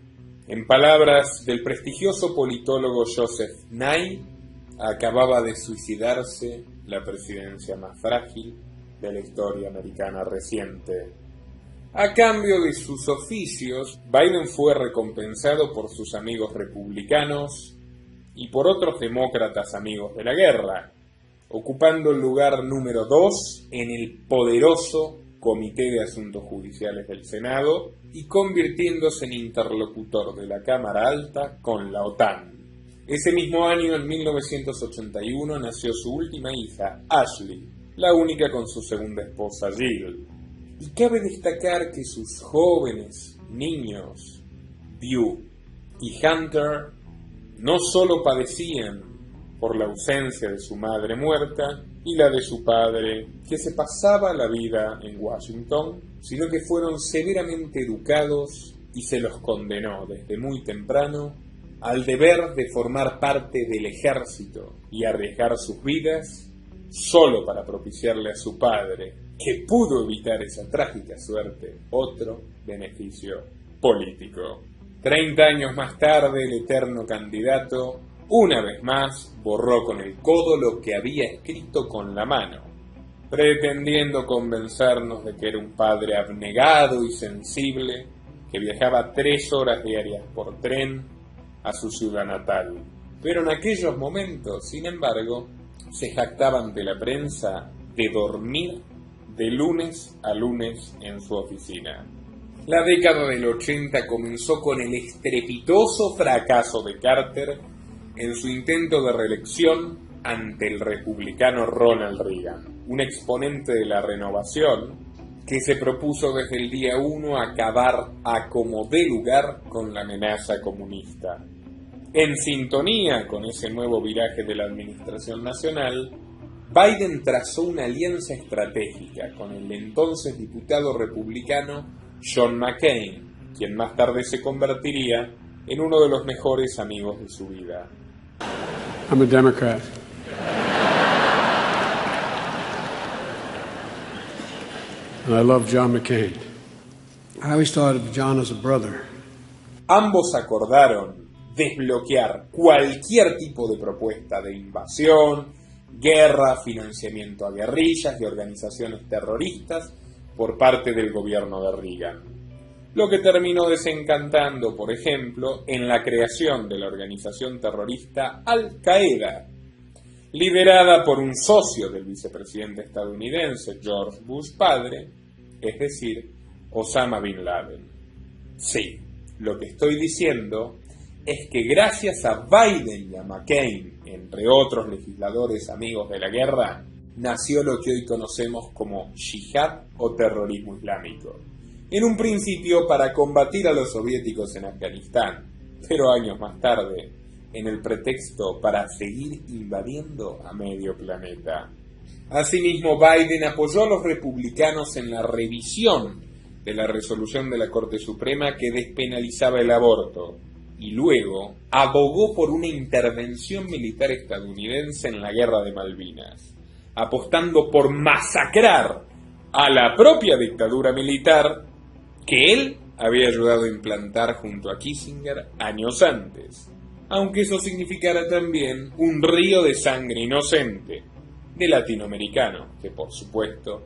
S1: En palabras del prestigioso politólogo Joseph Nye, acababa de suicidarse la presidencia más frágil de la historia americana reciente. A cambio de sus oficios, Biden fue recompensado por sus amigos republicanos y por otros demócratas amigos de la guerra, ocupando el lugar número 2 en el poderoso Comité de Asuntos Judiciales del Senado y convirtiéndose en interlocutor de la Cámara Alta con la OTAN. Ese mismo año, en 1981, nació su última hija, Ashley, la única con su segunda esposa, Jill. Y cabe destacar que sus jóvenes niños, Beau y Hunter, no solo padecían por la ausencia de su madre muerta y la de su padre, que se pasaba la vida en Washington, sino que fueron severamente educados y se los condenó desde muy temprano al deber de formar parte del ejército y arriesgar sus vidas solo para propiciarle a su padre, que pudo evitar esa trágica suerte, otro beneficio político. 30 años más tarde, el eterno candidato, una vez más, borró con el codo lo que había escrito con la mano, pretendiendo convencernos de que era un padre abnegado y sensible, que viajaba 3 horas diarias por tren a su ciudad natal. Pero en aquellos momentos, sin embargo, se jactaba ante la prensa de dormir de lunes a lunes en su oficina. La década del 80 comenzó con el estrepitoso fracaso de Carter en su intento de reelección ante el republicano Ronald Reagan, un exponente de la renovación que se propuso desde el día 1 acabar a como dé lugar con la amenaza comunista. En sintonía con ese nuevo viraje de la administración nacional, Biden trazó una alianza estratégica con el entonces diputado republicano John McCain, quien más tarde se convertiría en uno de los mejores amigos de su vida.
S2: I'm a Democrat. And I love John McCain. I always thought of John as a brother.
S1: Ambos acordaron desbloquear cualquier tipo de propuesta de invasión, guerra, financiamiento a guerrillas y organizaciones terroristas por parte del gobierno de Reagan, lo que terminó desencantando, por ejemplo, en la creación de la organización terrorista Al-Qaeda, liderada por un socio del vicepresidente estadounidense George Bush padre, es decir, Osama Bin Laden. Sí, lo que estoy diciendo es que gracias a Biden y a McCain, entre otros legisladores amigos de la guerra, nació lo que hoy conocemos como yihad o terrorismo islámico. En un principio para combatir a los soviéticos en Afganistán, pero años más tarde, en el pretexto para seguir invadiendo a medio planeta. Asimismo, Biden apoyó a los republicanos en la revisión de la resolución de la Corte Suprema que despenalizaba el aborto, y luego abogó por una intervención militar estadounidense en la Guerra de Malvinas, apostando por masacrar a la propia dictadura militar que él había ayudado a implantar junto a Kissinger años antes, aunque eso significara también un río de sangre inocente de latinoamericano, que por supuesto,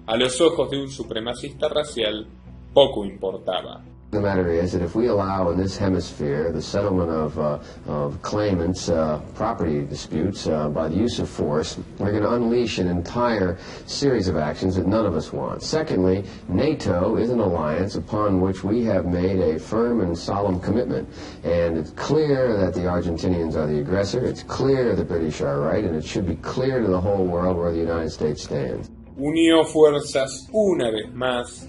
S1: a los ojos de un supremacista racial, poco importaba.
S9: The matter is that if we allow in this hemisphere the settlement of claimants' property disputes by the use of force, we're going to unleash an entire series of actions that none of us want. Secondly, NATO is an alliance upon which we have made a firm and solemn commitment. And it's clear that the Argentinians are the aggressor, it's clear the British are right, and it should be clear to the whole world where the United States stands.
S1: Unió fuerzas una vez más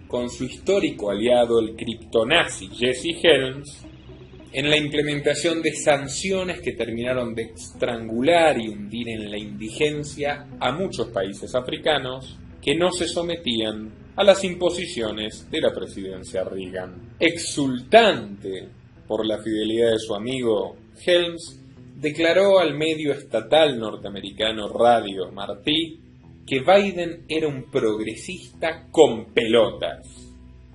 S1: con su histórico aliado el criptonazi Jesse Helms en la implementación de sanciones que terminaron de estrangular y hundir en la indigencia a muchos países africanos que no se sometían a las imposiciones de la presidencia Reagan. Exultante por la fidelidad de su amigo, Helms declaró al medio estatal norteamericano Radio Martí que Biden era un progresista con pelotas,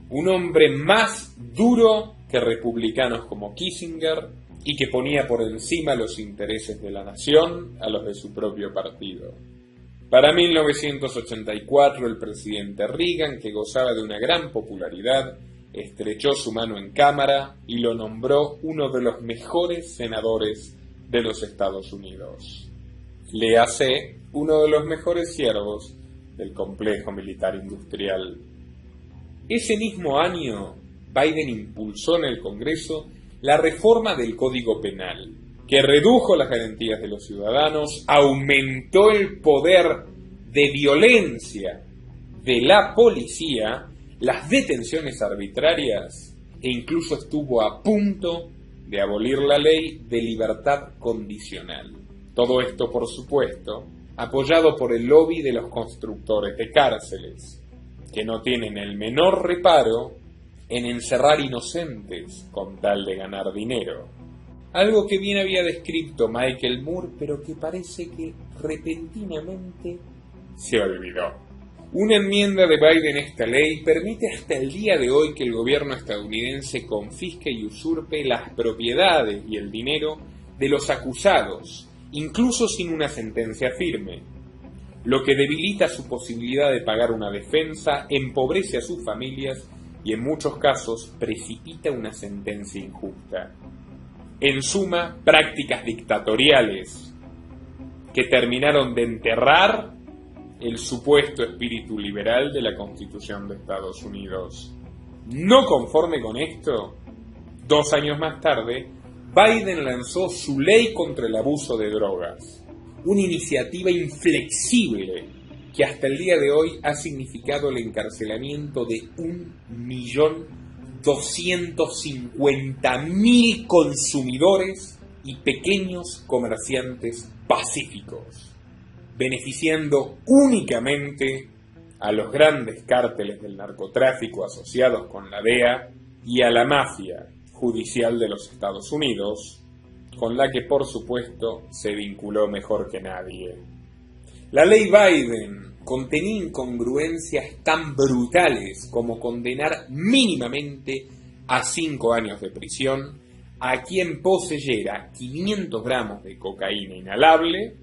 S1: un hombre más duro que republicanos como Kissinger y que ponía por encima los intereses de la nación a los de su propio partido. Para 1984, el presidente Reagan, que gozaba de una gran popularidad, estrechó su mano en cámara y lo nombró uno de los mejores senadores de los Estados Unidos. Léase, uno de los mejores siervos del complejo militar industrial. Ese mismo año, Biden impulsó en el Congreso la reforma del Código Penal, que redujo las garantías de los ciudadanos, aumentó el poder de violencia de la policía, las detenciones arbitrarias e incluso estuvo a punto de abolir la ley de libertad condicional. Todo esto, por supuesto, apoyado por el lobby de los constructores de cárceles, que no tienen el menor reparo en encerrar inocentes con tal de ganar dinero. Algo que bien había descrito Michael Moore, pero que parece que repentinamente se olvidó. Una enmienda de Biden a esta ley permite hasta el día de hoy que el gobierno estadounidense confisque y usurpe las propiedades y el dinero de los acusados, incluso sin una sentencia firme, lo que debilita su posibilidad de pagar una defensa, empobrece a sus familias y en muchos casos precipita una sentencia injusta. En suma, prácticas dictatoriales que terminaron de enterrar el supuesto espíritu liberal de la Constitución de Estados Unidos. No conforme con esto, 2 años más tarde, Biden lanzó su ley contra el abuso de drogas, una iniciativa inflexible que hasta el día de hoy ha significado el encarcelamiento de 1.250.000 consumidores y pequeños comerciantes pacíficos, beneficiando únicamente a los grandes cárteles del narcotráfico asociados con la DEA y a la mafia judicial de los Estados Unidos, con la que por supuesto se vinculó mejor que nadie. La ley Biden contenía incongruencias tan brutales como condenar mínimamente a 5 años de prisión a quien poseyera 500 gramos de cocaína inhalable,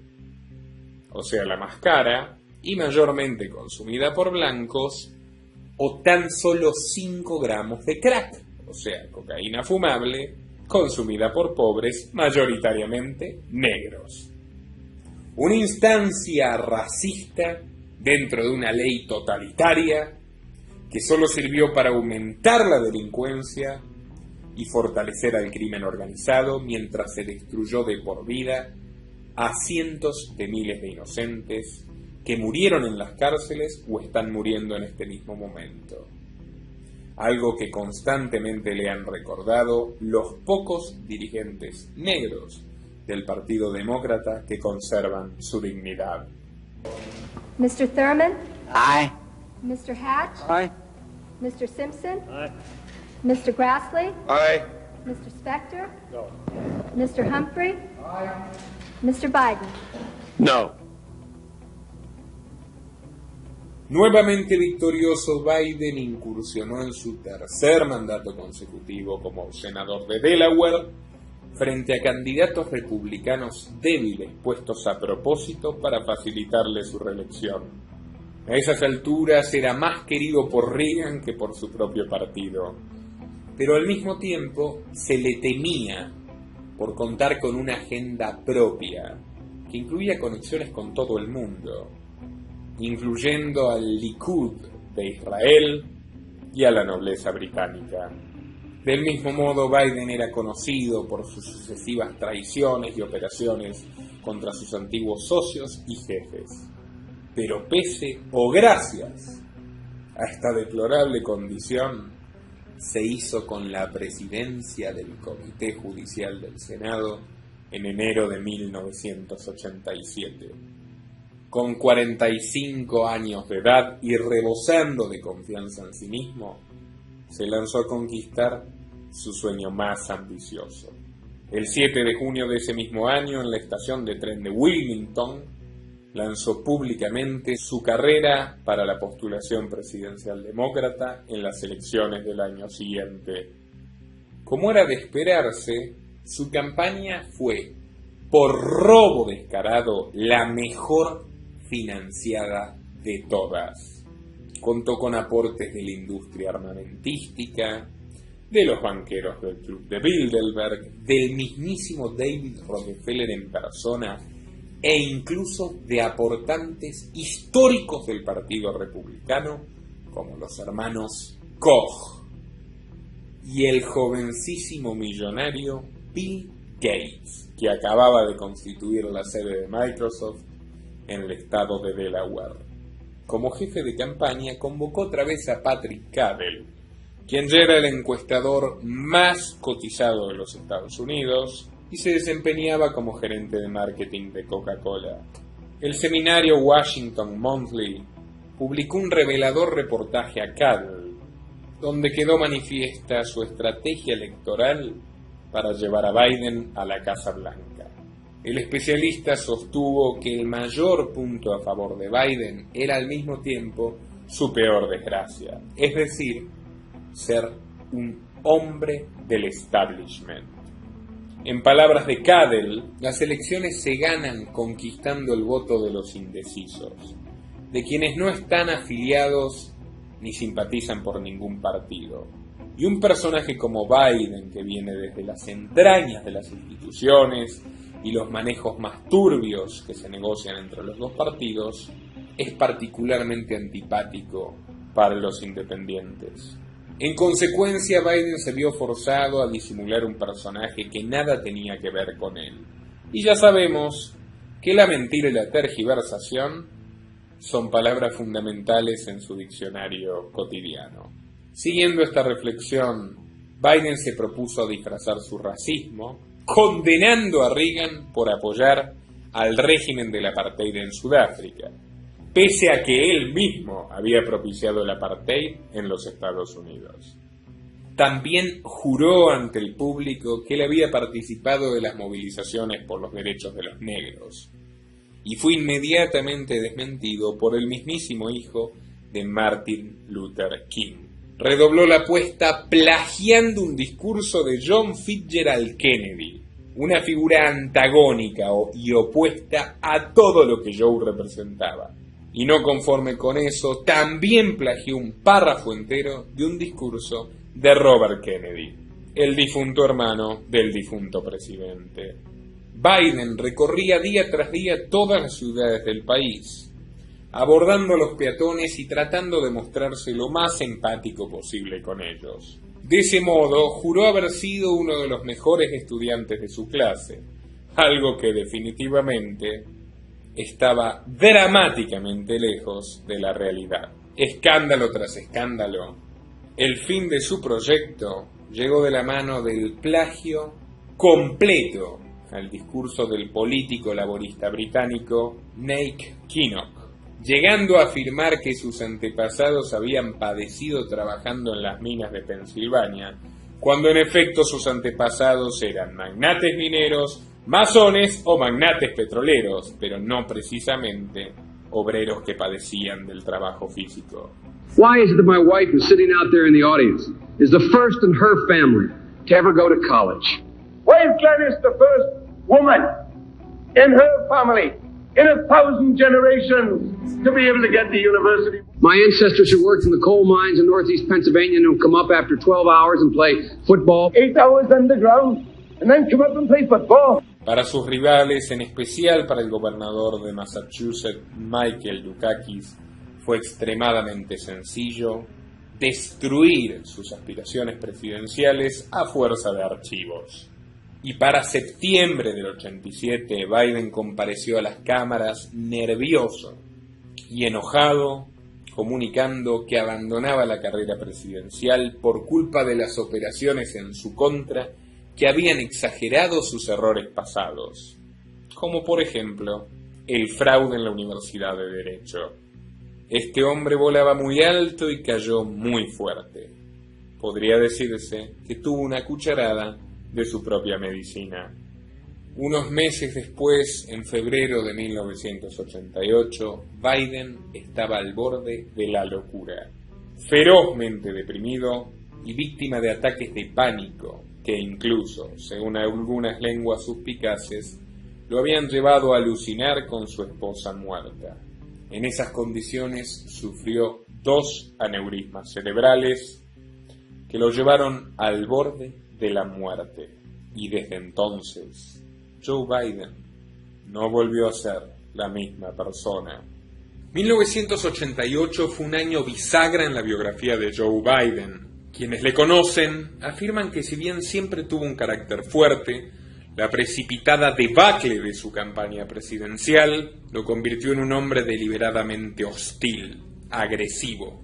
S1: o sea la más cara, y mayormente consumida por blancos, o tan solo 5 gramos de crack, o sea, cocaína fumable, consumida por pobres, mayoritariamente negros. Una instancia racista dentro de una ley totalitaria que solo sirvió para aumentar la delincuencia y fortalecer al crimen organizado mientras se destruyó de por vida a cientos de miles de inocentes que murieron en las cárceles o están muriendo en este mismo momento. Algo que constantemente le han recordado los pocos dirigentes negros del Partido Demócrata que conservan su dignidad.
S10: Mr. Thurman?
S11: Aye.
S10: Mr. Hatch?
S11: Aye.
S10: Mr. Simpson?
S11: Aye.
S10: Mr. Grassley?
S11: Aye.
S10: Mr. Spector?
S11: No.
S10: Mr. Humphrey? Mr. Biden?
S11: No.
S1: Nuevamente victorioso, Biden incursionó en su tercer mandato consecutivo como senador de Delaware frente a candidatos republicanos débiles puestos a propósito para facilitarle su reelección. A esas alturas era más querido por Reagan que por su propio partido, pero al mismo tiempo se le temía por contar con una agenda propia que incluía conexiones con todo el mundo, incluyendo al Likud de Israel y a la nobleza británica. Del mismo modo, Biden era conocido por sus sucesivas traiciones y operaciones contra sus antiguos socios y jefes. Pero pese o gracias a esta deplorable condición, se hizo con la presidencia del Comité Judicial del Senado en enero de 1987. Con 45 años de edad y rebosando de confianza en sí mismo, se lanzó a conquistar su sueño más ambicioso. El 7 de junio de ese mismo año, en la estación de tren de Wilmington, lanzó públicamente su carrera para la postulación presidencial demócrata en las elecciones del año siguiente. Como era de esperarse, su campaña fue, por robo descarado, la mejor financiada de todas. Contó con aportes de la industria armamentística, de los banqueros del Club de Bilderberg, del mismísimo David Rockefeller en persona e incluso de aportantes históricos del Partido Republicano como los hermanos Koch y el jovencísimo millonario Bill Gates, que acababa de constituir la sede de Microsoft en el estado de Delaware. Como jefe de campaña convocó otra vez a Patrick Cadell, quien ya era el encuestador más cotizado de los Estados Unidos y se desempeñaba como gerente de marketing de Coca-Cola. El semanario Washington Monthly publicó un revelador reportaje a Cadell, donde quedó manifiesta su estrategia electoral para llevar a Biden a la Casa Blanca. El especialista sostuvo que el mayor punto a favor de Biden era al mismo tiempo su peor desgracia, es decir, ser un hombre del establishment. En palabras de Cadell, las elecciones se ganan conquistando el voto de los indecisos, de quienes no están afiliados ni simpatizan por ningún partido. Y un personaje como Biden, que viene desde las entrañas de las instituciones y los manejos más turbios que se negocian entre los dos partidos, es particularmente antipático para los independientes. En consecuencia, Biden se vio forzado a disimular un personaje que nada tenía que ver con él. Y ya sabemos que la mentira y la tergiversación son palabras fundamentales en su diccionario cotidiano. Siguiendo esta reflexión, Biden se propuso disfrazar su racismo, condenando a Reagan por apoyar al régimen del apartheid en Sudáfrica, pese a que él mismo había propiciado el apartheid en los Estados Unidos. También juró ante el público que él había participado de las movilizaciones por los derechos de los negros, y fue inmediatamente desmentido por el mismísimo hijo de Martin Luther King. Redobló la apuesta plagiando un discurso de John Fitzgerald Kennedy, una figura antagónica y opuesta a todo lo que Joe representaba. Y no conforme con eso, también plagió un párrafo entero de un discurso de Robert Kennedy, el difunto hermano del difunto presidente. Biden recorría día tras día todas las ciudades del país, abordando a los peatones y tratando de mostrarse lo más empático posible con ellos. De ese modo, juró haber sido uno de los mejores estudiantes de su clase, algo que definitivamente estaba dramáticamente lejos de la realidad. Escándalo tras escándalo, el fin de su proyecto llegó de la mano del plagio completo al discurso del político laborista británico Nick Kinnock, llegando a afirmar que sus antepasados habían padecido trabajando en las minas de Pensilvania, cuando en efecto sus antepasados eran magnates mineros, masones o magnates petroleros, pero no precisamente obreros que padecían del trabajo físico.
S11: Why is it that my wife, who's sitting out there in the audience, is the first in her family to ever go to college?
S12: Why is Gladys the first woman in her family in 1,000 generations to be able to get to university?
S11: My ancestors who worked in the coal mines in northeast Pennsylvania and who come up after 12 hours and play football.
S12: 8 hours underground and then come up and play football.
S1: Para sus rivales, en especial para el gobernador de Massachusetts, Michael Dukakis, fue extremadamente sencillo destruir sus aspiraciones presidenciales a fuerza de archivos. Y para septiembre del 87, Biden compareció a las cámaras nervioso y enojado, comunicando que abandonaba la carrera presidencial por culpa de las operaciones en su contra que habían exagerado sus errores pasados, como por ejemplo el fraude en la Universidad de Derecho. Este hombre volaba muy alto y cayó muy fuerte. Podría decirse que tuvo una cucharada de su propia medicina. Unos meses después, en febrero de 1988, Biden estaba al borde de la locura, ferozmente deprimido y víctima de ataques de pánico que incluso, según algunas lenguas suspicaces, lo habían llevado a alucinar con su esposa muerta. En esas condiciones sufrió 2 aneurismas cerebrales que lo llevaron al borde de la muerte. Y desde entonces, Joe Biden no volvió a ser la misma persona. 1988 fue un año bisagra en la biografía de Joe Biden. Quienes le conocen afirman que si bien siempre tuvo un carácter fuerte, la precipitada debacle de su campaña presidencial lo convirtió en un hombre deliberadamente hostil, agresivo,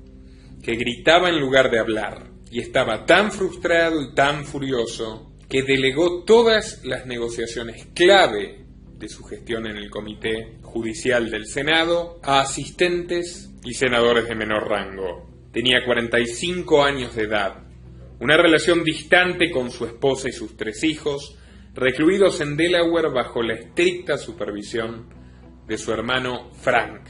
S1: que gritaba en lugar de hablar, y estaba tan frustrado y tan furioso que delegó todas las negociaciones clave de su gestión en el Comité Judicial del Senado a asistentes y senadores de menor rango. Tenía 45 años de edad, una relación distante con su esposa y sus 3 hijos, recluidos en Delaware bajo la estricta supervisión de su hermano Frank,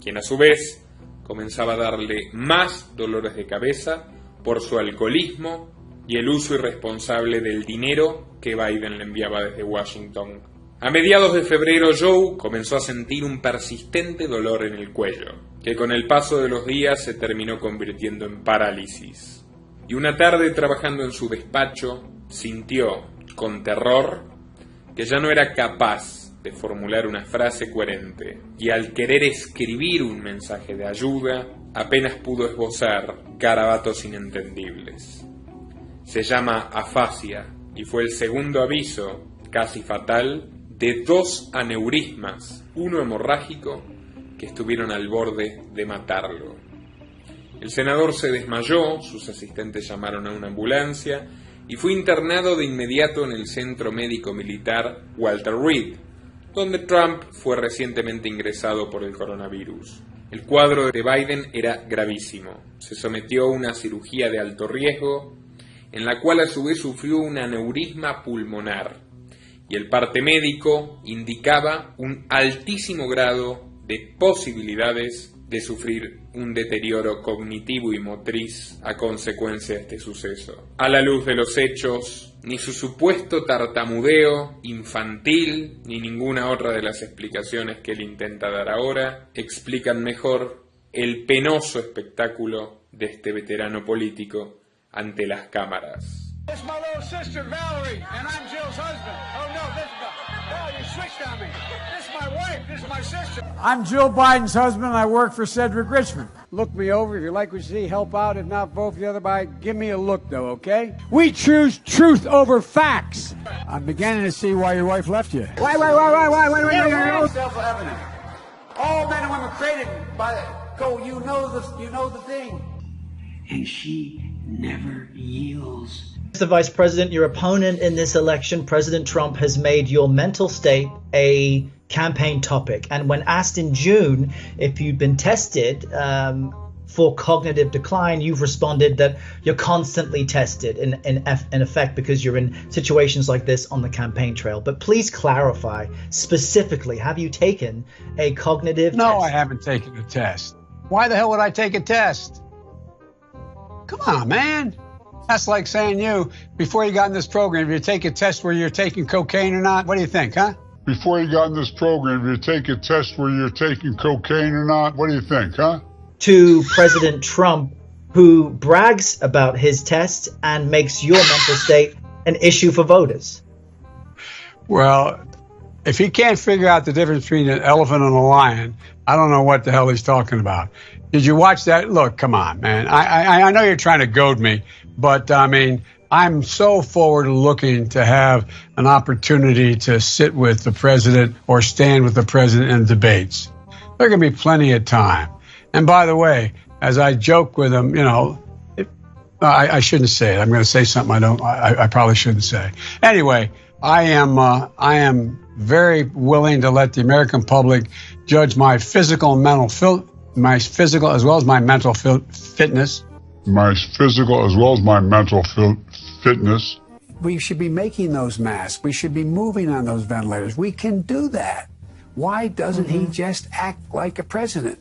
S1: quien a su vez comenzaba a darle más dolores de cabeza por su alcoholismo y el uso irresponsable del dinero que Biden le enviaba desde Washington. A mediados de febrero, Joe comenzó a sentir un persistente dolor en el cuello, que con el paso de los días se terminó convirtiendo en parálisis. Y una tarde, trabajando en su despacho, sintió, con terror, que ya no era capaz de formular una frase coherente, y al querer escribir un mensaje de ayuda, apenas pudo esbozar garabatos inentendibles. Se llama afasia, y fue el segundo aviso, casi fatal, de 2 aneurismas, uno hemorrágico, que estuvieron al borde de matarlo. El senador se desmayó, sus asistentes llamaron a una ambulancia y fue internado de inmediato en el centro médico militar Walter Reed, donde Trump fue recientemente ingresado por el coronavirus. El cuadro de Biden era gravísimo. Se sometió a una cirugía de alto riesgo, en la cual a su vez sufrió un aneurisma pulmonar, y el parte médico indicaba un altísimo grado de posibilidades de sufrir un deterioro cognitivo y motriz a consecuencia de este suceso. A la luz de los hechos, ni su supuesto tartamudeo infantil, ni ninguna otra de las explicaciones que él intenta dar ahora, explican mejor el penoso espectáculo de este veterano político ante las cámaras.
S12: It's my little sister Valerie, and I'm Jill's husband. Oh no, this is
S2: switched on me. This is my wife. This is my sister. I'm Jill Biden's husband, and I work for Cedric Richmond. Look me over. If you like what you see, help out. If not, vote for the other guy. Give me a look, though, okay? We choose truth over facts. I'm beginning to see why your wife left you. Wait. Self-evident. All men and women created by go. You know the thing. And she never yields.
S13: Mr. Vice President, your opponent in this election, President Trump, has made your mental state a campaign topic. And when asked in June if you'd been tested for cognitive decline, you've responded that you're constantly tested in effect because you're in situations like this on the campaign trail. But please clarify specifically, have you taken a cognitive test?
S2: No, I haven't taken a test. Why the hell would I take a test? Come on, man. That's like saying before you got in this program, if you take a test where you're taking cocaine or not, what do you think, huh?
S5: Before you got in this program, if you take a test where you're taking cocaine or not, what do you think, huh?
S13: To President Trump, who brags about his test and makes your mental state an issue for voters.
S2: Well, if he can't figure out the difference between an elephant and a lion, I don't know what the hell he's talking about. Did you watch that? Look, come on, man. I know you're trying to goad me, but I mean, I'm so forward looking to have an opportunity to sit with the president or stand with the president in debates. There can be plenty of time. And by the way, as I joke with him, I shouldn't say it. I'm going to say something I probably shouldn't say. Anyway, I am very willing to let the American public judge my physical and mental my physical as well as my mental fitness.
S5: My physical as well as my mental fitness.
S2: We should be making those masks. We should be moving on those ventilators. We can do that. Why doesn't he just act like a president?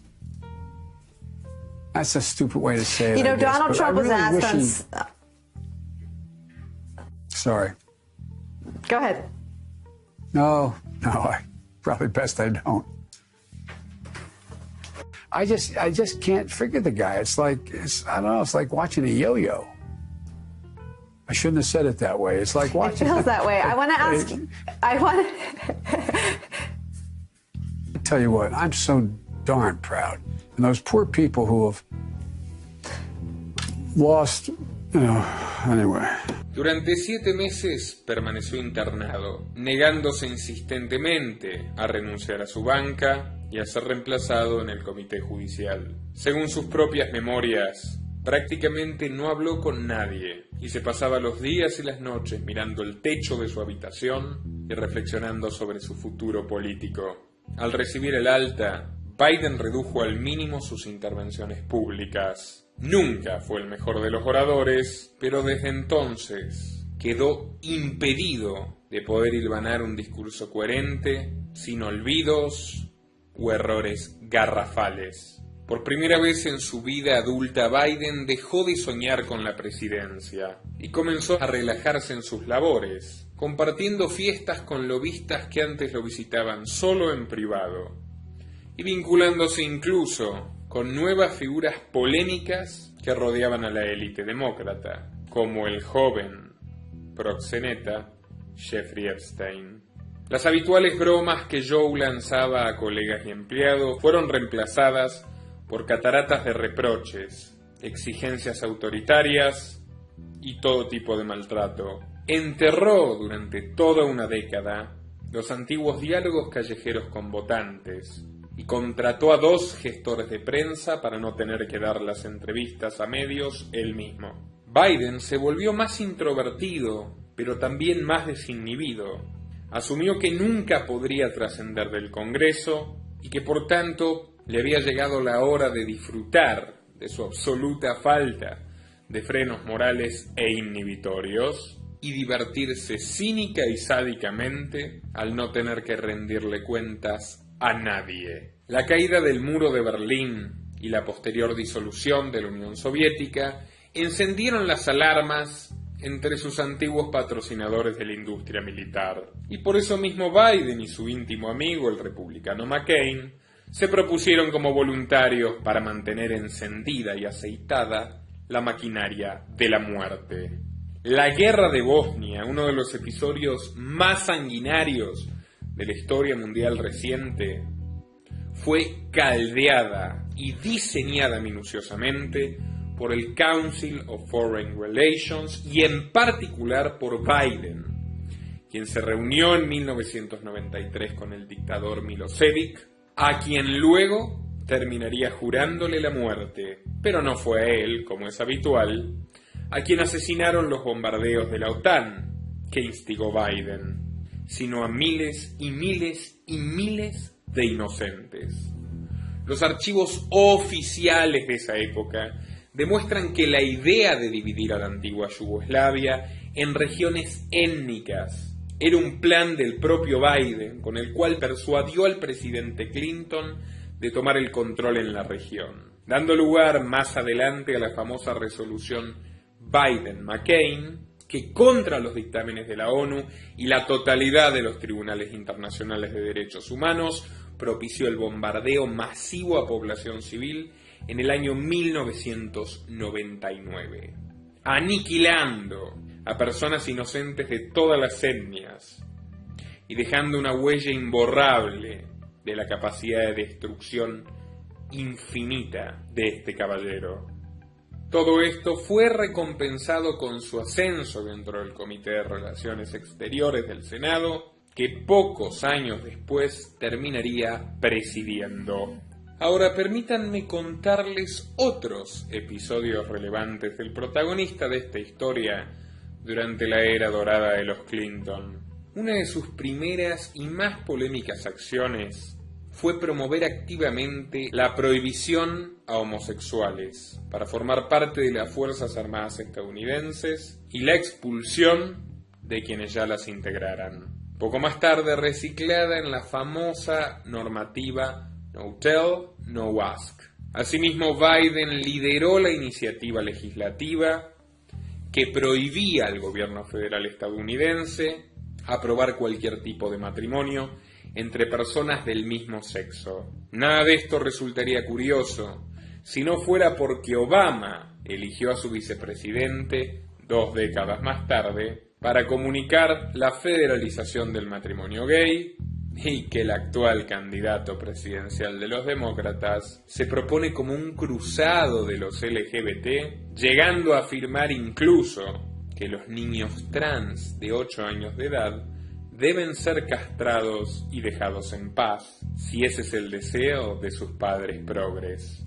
S2: That's a stupid way to say it.
S14: Donald Trump was asked on...
S2: Sorry.
S14: Go ahead.
S2: No, probably best I don't. I just can't figure the guy. It's like watching a yo-yo. I shouldn't have said it that way. It's like watching.
S14: It feels that way. I want to ask. I
S2: tell you what, I'm so darn proud. And those poor people who have lost, anyway.
S1: Durante 7 meses permaneció internado, negándose insistentemente a renunciar a su banca y a ser reemplazado en el comité judicial. Según sus propias memorias, prácticamente no habló con nadie y se pasaba los días y las noches mirando el techo de su habitación y reflexionando sobre su futuro político. Al recibir el alta, Biden redujo al mínimo sus intervenciones públicas. Nunca fue el mejor de los oradores, pero desde entonces quedó impedido de poder hilvanar un discurso coherente, sin olvidos o errores garrafales. Por primera vez en su vida adulta, Biden dejó de soñar con la presidencia y comenzó a relajarse en sus labores, compartiendo fiestas con lobistas que antes lo visitaban solo en privado, y vinculándose incluso con nuevas figuras polémicas que rodeaban a la élite demócrata, como el joven proxeneta Jeffrey Epstein. Las habituales bromas que Joe lanzaba a colegas y empleados fueron reemplazadas por cataratas de reproches, exigencias autoritarias y todo tipo de maltrato. Enterró durante toda una década los antiguos diálogos callejeros con votantes y contrató a 2 gestores de prensa para no tener que dar las entrevistas a medios él mismo. Biden se volvió más introvertido, pero también más desinhibido. Asumió que nunca podría trascender del Congreso y que por tanto le había llegado la hora de disfrutar de su absoluta falta de frenos morales e inhibitorios y divertirse cínica y sádicamente al no tener que rendirle cuentas a nadie. La caída del muro de Berlín y la posterior disolución de la Unión Soviética encendieron las alarmas entre sus antiguos patrocinadores de la industria militar. Y por eso mismo Biden y su íntimo amigo, el republicano McCain, se propusieron como voluntarios para mantener encendida y aceitada la maquinaria de la muerte. La guerra de Bosnia, uno de los episodios más sanguinarios de la historia mundial reciente fue caldeada y diseñada minuciosamente por el Council of Foreign Relations y en particular por Biden, quien se reunió en 1993 con el dictador Milosevic, a quien luego terminaría jurándole la muerte, pero no fue a él, como es habitual, a quien asesinaron los bombardeos de la OTAN, que instigó Biden, sino a miles y miles y miles de inocentes. Los archivos oficiales de esa época demuestran que la idea de dividir a la antigua Yugoslavia en regiones étnicas era un plan del propio Biden, con el cual persuadió al presidente Clinton de tomar el control en la región, dando lugar más adelante a la famosa resolución Biden-McCain, que contra los dictámenes de la ONU y la totalidad de los tribunales internacionales de derechos humanos propició el bombardeo masivo a población civil en el año 1999, aniquilando a personas inocentes de todas las etnias y dejando una huella imborrable de la capacidad de destrucción infinita de este caballero. Todo esto fue recompensado con su ascenso dentro del Comité de Relaciones Exteriores del Senado, que pocos años después terminaría presidiendo. Ahora permítanme contarles otros episodios relevantes del protagonista de esta historia durante la era dorada de los Clinton. Una de sus primeras y más polémicas acciones fue promover activamente la prohibición a homosexuales para formar parte de las Fuerzas Armadas estadounidenses y la expulsión de quienes ya las integraran. Poco más tarde reciclada en la famosa normativa No Tell, No Ask. Asimismo, Biden lideró la iniciativa legislativa que prohibía al gobierno federal estadounidense aprobar cualquier tipo de matrimonio entre personas del mismo sexo. Nada de esto resultaría curioso si no fuera porque Obama eligió a su vicepresidente 2 décadas más tarde para comunicar la federalización del matrimonio gay y que el actual candidato presidencial de los demócratas se propone como un cruzado de los LGBT, llegando a afirmar incluso que los niños trans de 8 años de edad deben ser castrados y dejados en paz, si ese es el deseo de sus padres progres.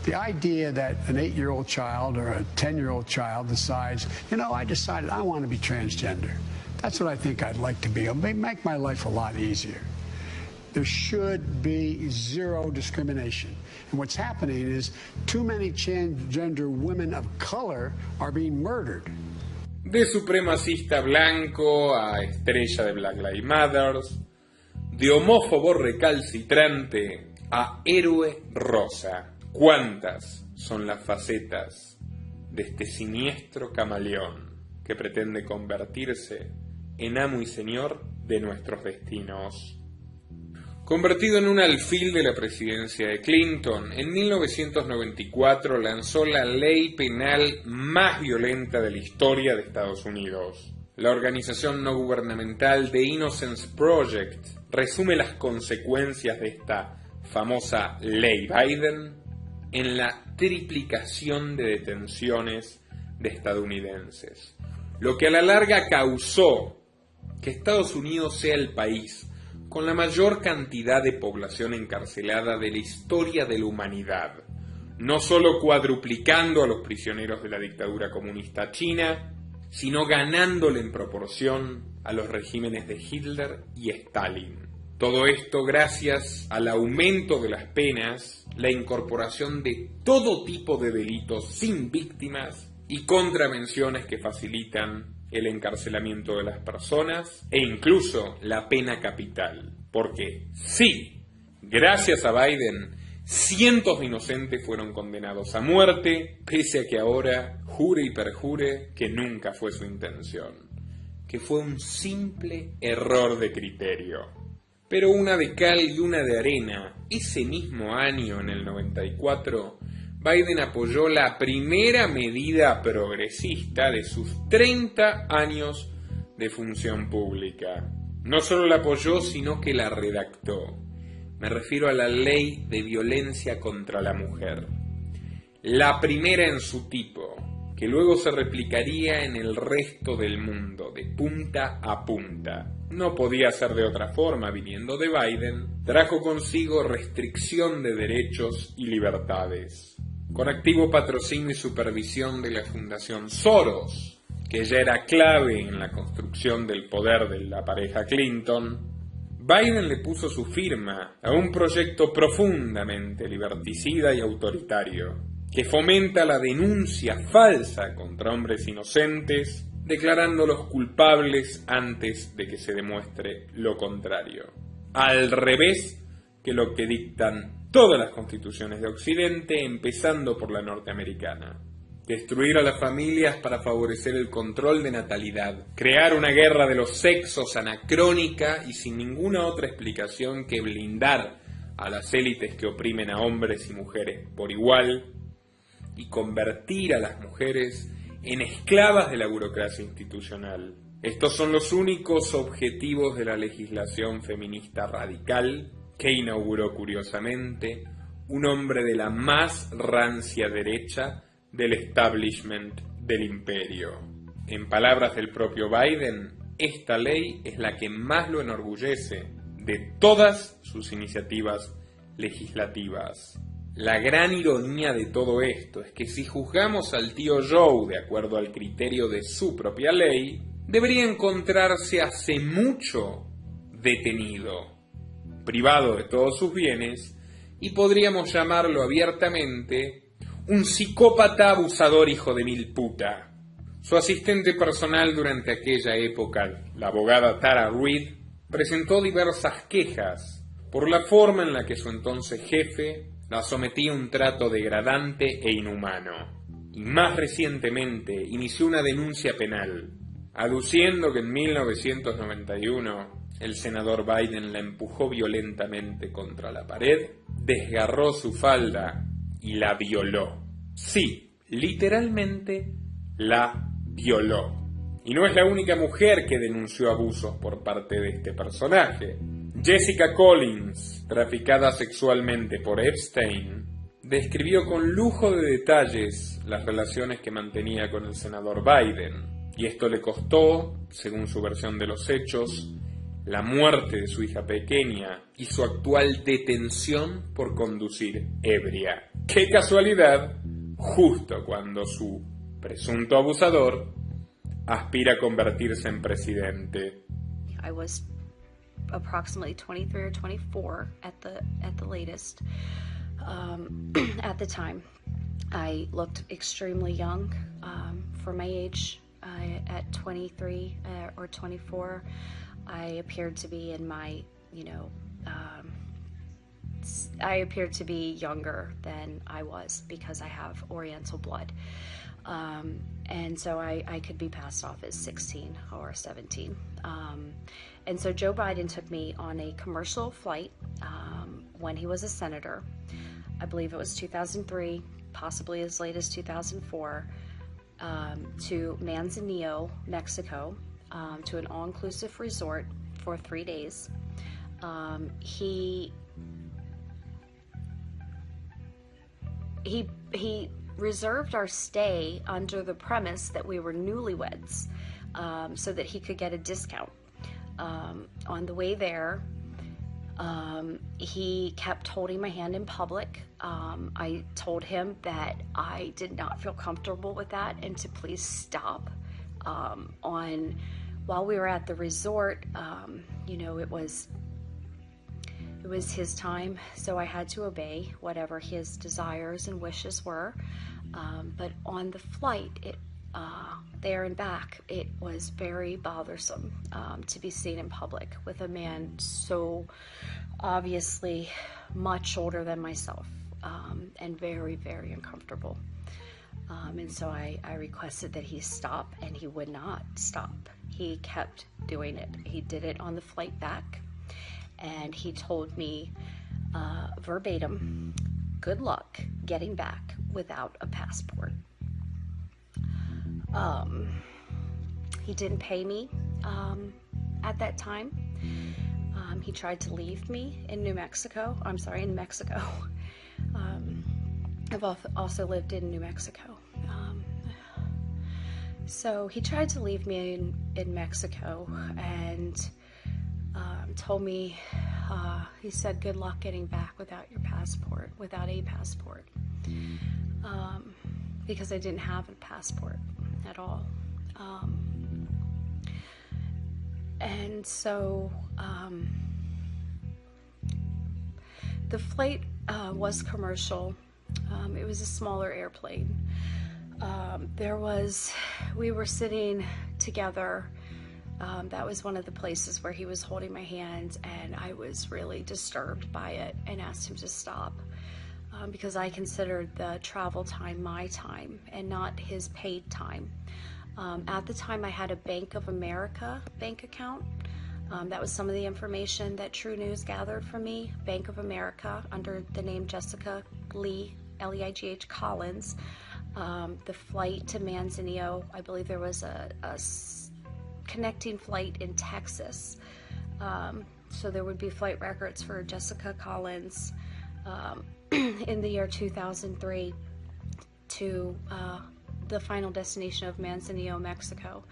S2: The idea that an 8-year-old child or a 10-year-old child decides, I decided I want to be transgender. That's what I think I'd like to be. It'll make my life a lot easier. There should be zero discrimination. And what's happening is too many transgender women of color are being murdered.
S1: De supremacista blanco a estrella de Black Lives Matter, de homófobo recalcitrante a héroe rosa. ¿Cuántas son las facetas de este siniestro camaleón que pretende convertirse en amo y señor de nuestros destinos? Convertido en un alfil de la presidencia de Clinton, en 1994 lanzó la ley penal más violenta de la historia de Estados Unidos. La organización no gubernamental The Innocence Project resume las consecuencias de esta famosa ley Biden en la triplicación de detenciones de estadounidenses, lo que a la larga causó que Estados Unidos sea el país con la mayor cantidad de población encarcelada de la historia de la humanidad, no solo cuadruplicando a los prisioneros de la dictadura comunista china, sino ganándole en proporción a los regímenes de Hitler y Stalin. Todo esto gracias al aumento de las penas, la incorporación de todo tipo de delitos sin víctimas y contravenciones que facilitan el encarcelamiento de las personas e incluso la pena capital. Porque sí, gracias a Biden, cientos de inocentes fueron condenados a muerte, pese a que ahora jure y perjure que nunca fue su intención, que fue un simple error de criterio. Pero una de cal y una de arena, ese mismo año, en el 94, Biden apoyó la primera medida progresista de sus 30 años de función pública. No solo la apoyó, sino que la redactó. Me refiero a la Ley de Violencia contra la Mujer. La primera en su tipo, que luego se replicaría en el resto del mundo, de punta a punta. No podía ser de otra forma, viniendo de Biden, trajo consigo restricción de derechos y libertades. Con activo patrocinio y supervisión de la Fundación Soros, que ya era clave en la construcción del poder de la pareja Clinton, Biden le puso su firma a un proyecto profundamente liberticida y autoritario, que fomenta la denuncia falsa contra hombres inocentes, declarándolos culpables antes de que se demuestre lo contrario. Al revés que lo que dictan todas las constituciones de Occidente, empezando por la norteamericana. Destruir a las familias para favorecer el control de natalidad. Crear una guerra de los sexos anacrónica y sin ninguna otra explicación que blindar a las élites que oprimen a hombres y mujeres por igual. Y convertir a las mujeres en esclavas de la burocracia institucional. Estos son los únicos objetivos de la legislación feminista radical que inauguró curiosamente un hombre de la más rancia derecha del establishment del imperio. En palabras del propio Biden, esta ley es la que más lo enorgullece de todas sus iniciativas legislativas. La gran ironía de todo esto es que si juzgamos al tío Joe de acuerdo al criterio de su propia ley, debería encontrarse hace mucho detenido, privado de todos sus bienes, y podríamos llamarlo abiertamente un psicópata abusador hijo de mil puta. Su asistente personal durante aquella época, la abogada Tara Reid, presentó diversas quejas por la forma en la que su entonces jefe la sometía a un trato degradante e inhumano. Y más recientemente inició una denuncia penal, aduciendo que en 1991 el senador Biden la empujó violentamente contra la pared, desgarró su falda y la violó. Sí, literalmente la violó. Y no es la única mujer que denunció abusos por parte de este personaje. Jessica Collins, traficada sexualmente por Epstein, describió con lujo de detalles las relaciones que mantenía con el senador Biden, y esto le costó, según su versión de los hechos, la muerte de su hija pequeña y su actual detención por conducir ebria. ¡Qué casualidad! Justo cuando su presunto abusador aspira a convertirse en presidente.
S15: I was approximately 23 or 24 at the latest. At the time, I looked extremely young for my age. At 23 or 24, I appeared to be in my, I appeared to be younger than I was because I have Oriental blood. And so I could be passed off as 16 or 17. And so Joe Biden took me on a commercial flight when he was a senator. I believe it was 2003, possibly as late as 2004, to Manzanillo, Mexico, to an all-inclusive resort for 3 days. He reserved our stay under the premise that we were newlyweds, so that he could get a discount. On the way there, he kept holding my hand in public. I told him that I did not feel comfortable with that and to please stop. While we were at the resort, it was his time, so I had to obey whatever his desires and wishes were. But on the flight, there and back, it was very bothersome to be seen in public with a man so obviously much older than myself, and very, very uncomfortable. And so I requested that he stop, and he would not stop. He kept doing it. He did it on the flight back, and he told me verbatim, "Good luck getting back without a passport." He didn't pay me at that time. He tried to leave me in Mexico. I've also lived in New Mexico. So he tried to leave me in Mexico and told me, he said, good luck getting back without a passport, because I didn't have a passport at all. And so the flight was commercial. It was a smaller airplane. We were sitting together. That was one of the places where he was holding my hand, and I was really disturbed by it and asked him to stop, because I considered the travel time my time and not his paid time. At the time, I had a Bank of America bank account. That was some of the information that True News gathered from me. Bank of America, under the name Jessica Lee, Leigh Collins. The flight to Manzanillo, I believe there was a connecting flight in Texas. So there would be flight records for Jessica Collins in the year 2003 to the final destination of Manzanillo, Mexico.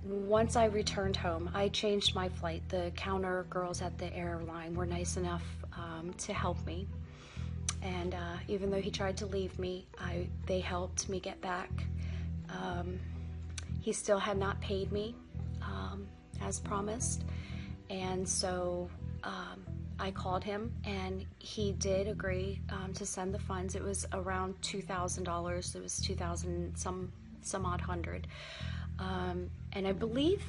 S15: Once I returned home, I changed my flight. The counter girls at the airline were nice enough to help me. And even though he tried to leave me, they helped me get back. He still had not paid me as promised. And so I called him, and he did agree to send the funds. It was around $2,000. It was 2,000 some odd hundred. And I believe,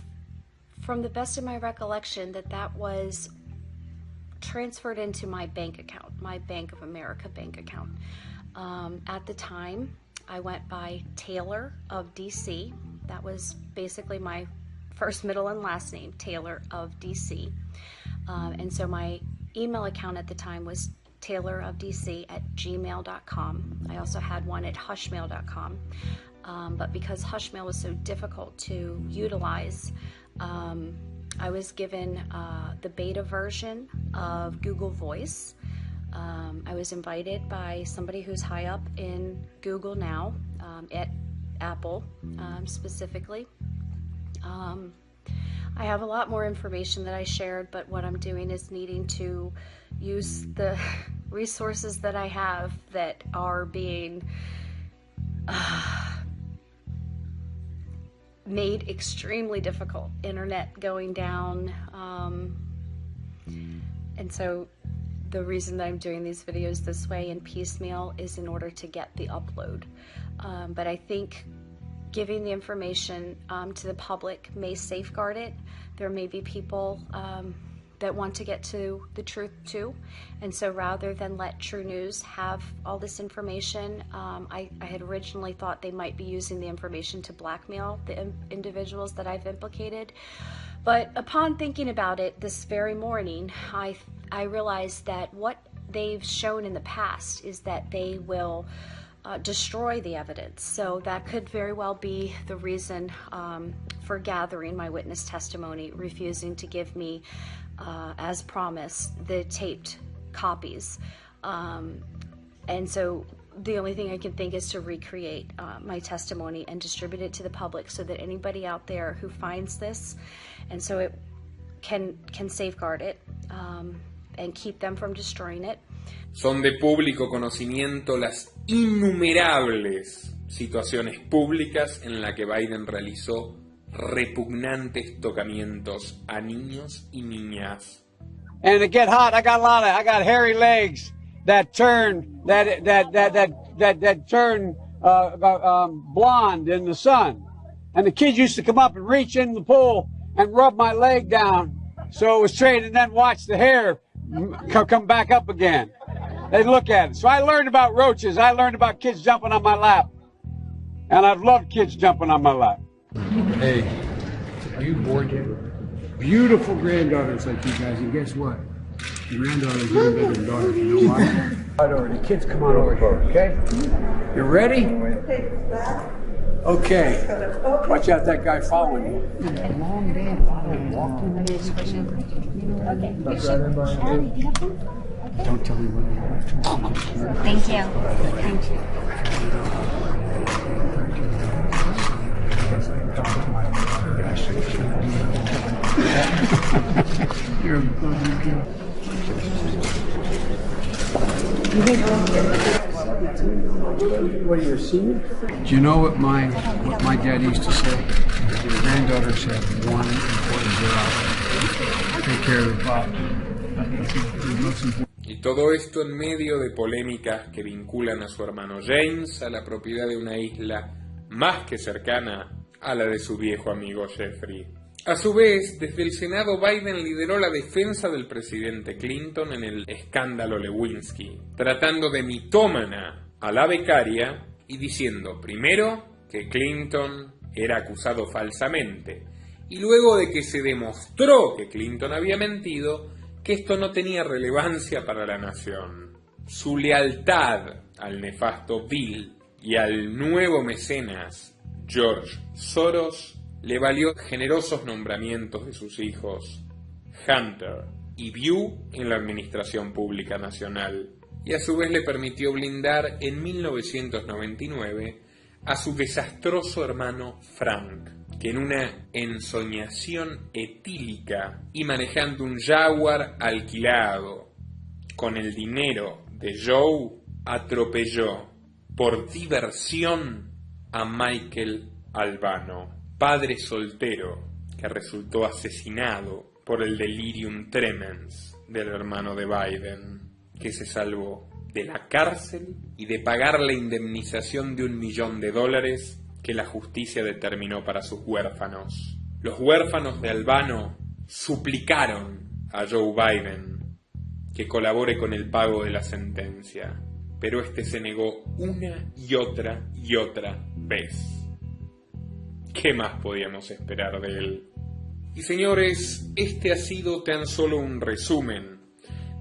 S15: from the best of my recollection, that was transferred into my bank account, my Bank of America bank account. At the time, I went by Taylor of DC. That was basically my first, middle, and last name, Taylor of DC. And so my email account at the time was taylorofdc@gmail.com. I also had one at hushmail.com. But because Hushmail was so difficult to utilize, I was given the beta version of Google Voice. I was invited by somebody who's high up in Google now, at Apple specifically. I have a lot more information that I shared, but what I'm doing is needing to use the resources that I have that are being made extremely difficult. Internet going down, and so the reason that I'm doing these videos this way in piecemeal is in order to get the upload. But I think giving the information to the public may safeguard it. There may be people that want to get to the truth too, and so rather than let True News have all this information, I had originally thought they might be using the information to blackmail the individuals that I've implicated. But upon thinking about it this very morning, I realized that what they've shown in the past is that they will destroy the evidence. So that could very well be the reason for gathering my witness testimony, refusing to give me, as promised, the taped copies. And so the only thing I can think is to recreate my testimony and distribute it to the public so that anybody out there who finds this, and so it can safeguard it and keep them from destroying it.
S1: Son de público conocimiento las innumerables situaciones públicas en las que Biden realizó repugnantes tocamientos a niños y niñas.
S16: And to get hot, I got hairy legs that turn blonde in the sun. And the kids used to come up and reach in the pool and rub my leg down so it was straight, and then watch the hair come back up again. They look at it. So I learned about roaches. I learned about kids jumping on my lap. And I've loved kids jumping on my lap.
S2: Hey, are you bored yet? Beautiful granddaughters like you guys, and guess what? Your granddaughters are better than daughters. You know why? Right over. The kids, come on over here, okay? You ready? Okay. Watch out, that guy following you.
S17: Long day.
S2: Don't tell me when you left.
S17: Thank you. Thank you.
S2: You're a good girl. What are you, a senior? Do you know what my dad used to say? Your granddaughters have one important job. Take care of the pop.
S1: Y todo esto en medio de polémicas que vinculan a su hermano James a la propiedad de una isla más que cercana a la de su viejo amigo Jeffrey. A su vez, desde el Senado, Biden lideró la defensa del presidente Clinton en el escándalo Lewinsky, tratando de mitómana a la becaria y diciendo primero que Clinton era acusado falsamente y luego de que se demostró que Clinton había mentido, que esto no tenía relevancia para la nación. Su lealtad al nefasto Bill y al nuevo mecenas George Soros le valió generosos nombramientos de sus hijos, Hunter y Bew, en la Administración Pública Nacional, y a su vez le permitió blindar en 1999 a su desastroso hermano Frank, que en una ensoñación etílica y manejando un Jaguar alquilado con el dinero de Joe, atropelló por diversión a Michael Albano, padre soltero que resultó asesinado por el delirium tremens del hermano de Biden, que se salvó de la cárcel y de pagar la indemnización de $1 millón que la justicia determinó para sus huérfanos. Los huérfanos de Albano suplicaron a Joe Biden que colabore con el pago de la sentencia, pero este se negó una y otra vez. ¿Qué más podíamos esperar de él? Y señores, este ha sido tan solo un resumen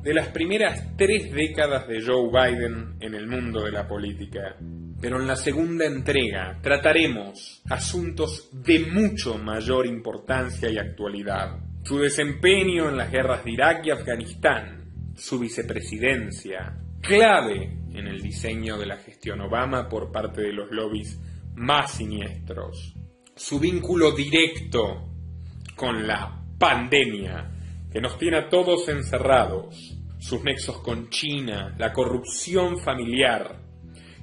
S1: de las primeras 3 décadas de Joe Biden en el mundo de la política. Pero en la segunda entrega trataremos asuntos de mucho mayor importancia y actualidad. Su desempeño en las guerras de Irak y Afganistán, su vicepresidencia, clave en el diseño de la gestión Obama por parte de los lobbies más siniestros, su vínculo directo con la pandemia que nos tiene a todos encerrados, sus nexos con China, la corrupción familiar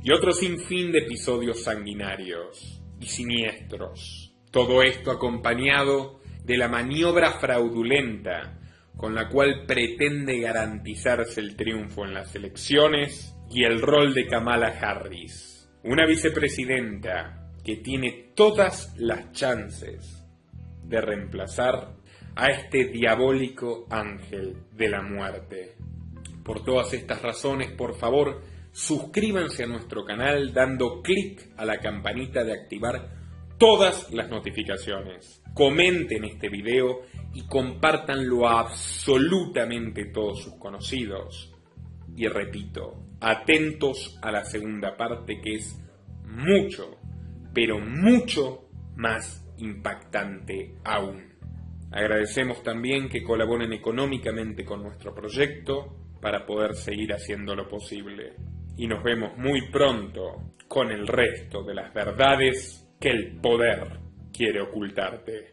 S1: y otro sinfín de episodios sanguinarios y siniestros. Todo esto acompañado de la maniobra fraudulenta con la cual pretende garantizarse el triunfo en las elecciones y el rol de Kamala Harris, una vicepresidenta que tiene todas las chances de reemplazar a este diabólico ángel de la muerte. Por todas estas razones, por favor, suscríbanse a nuestro canal dando clic a la campanita de activar todas las notificaciones. Comenten este video y compártanlo a absolutamente todos sus conocidos. Y repito, atentos a la segunda parte que es mucho, pero mucho más impactante aún. Agradecemos también que colaboren económicamente con nuestro proyecto para poder seguir haciéndolo posible. Y nos vemos muy pronto con el resto de las verdades que el poder quiere ocultarte.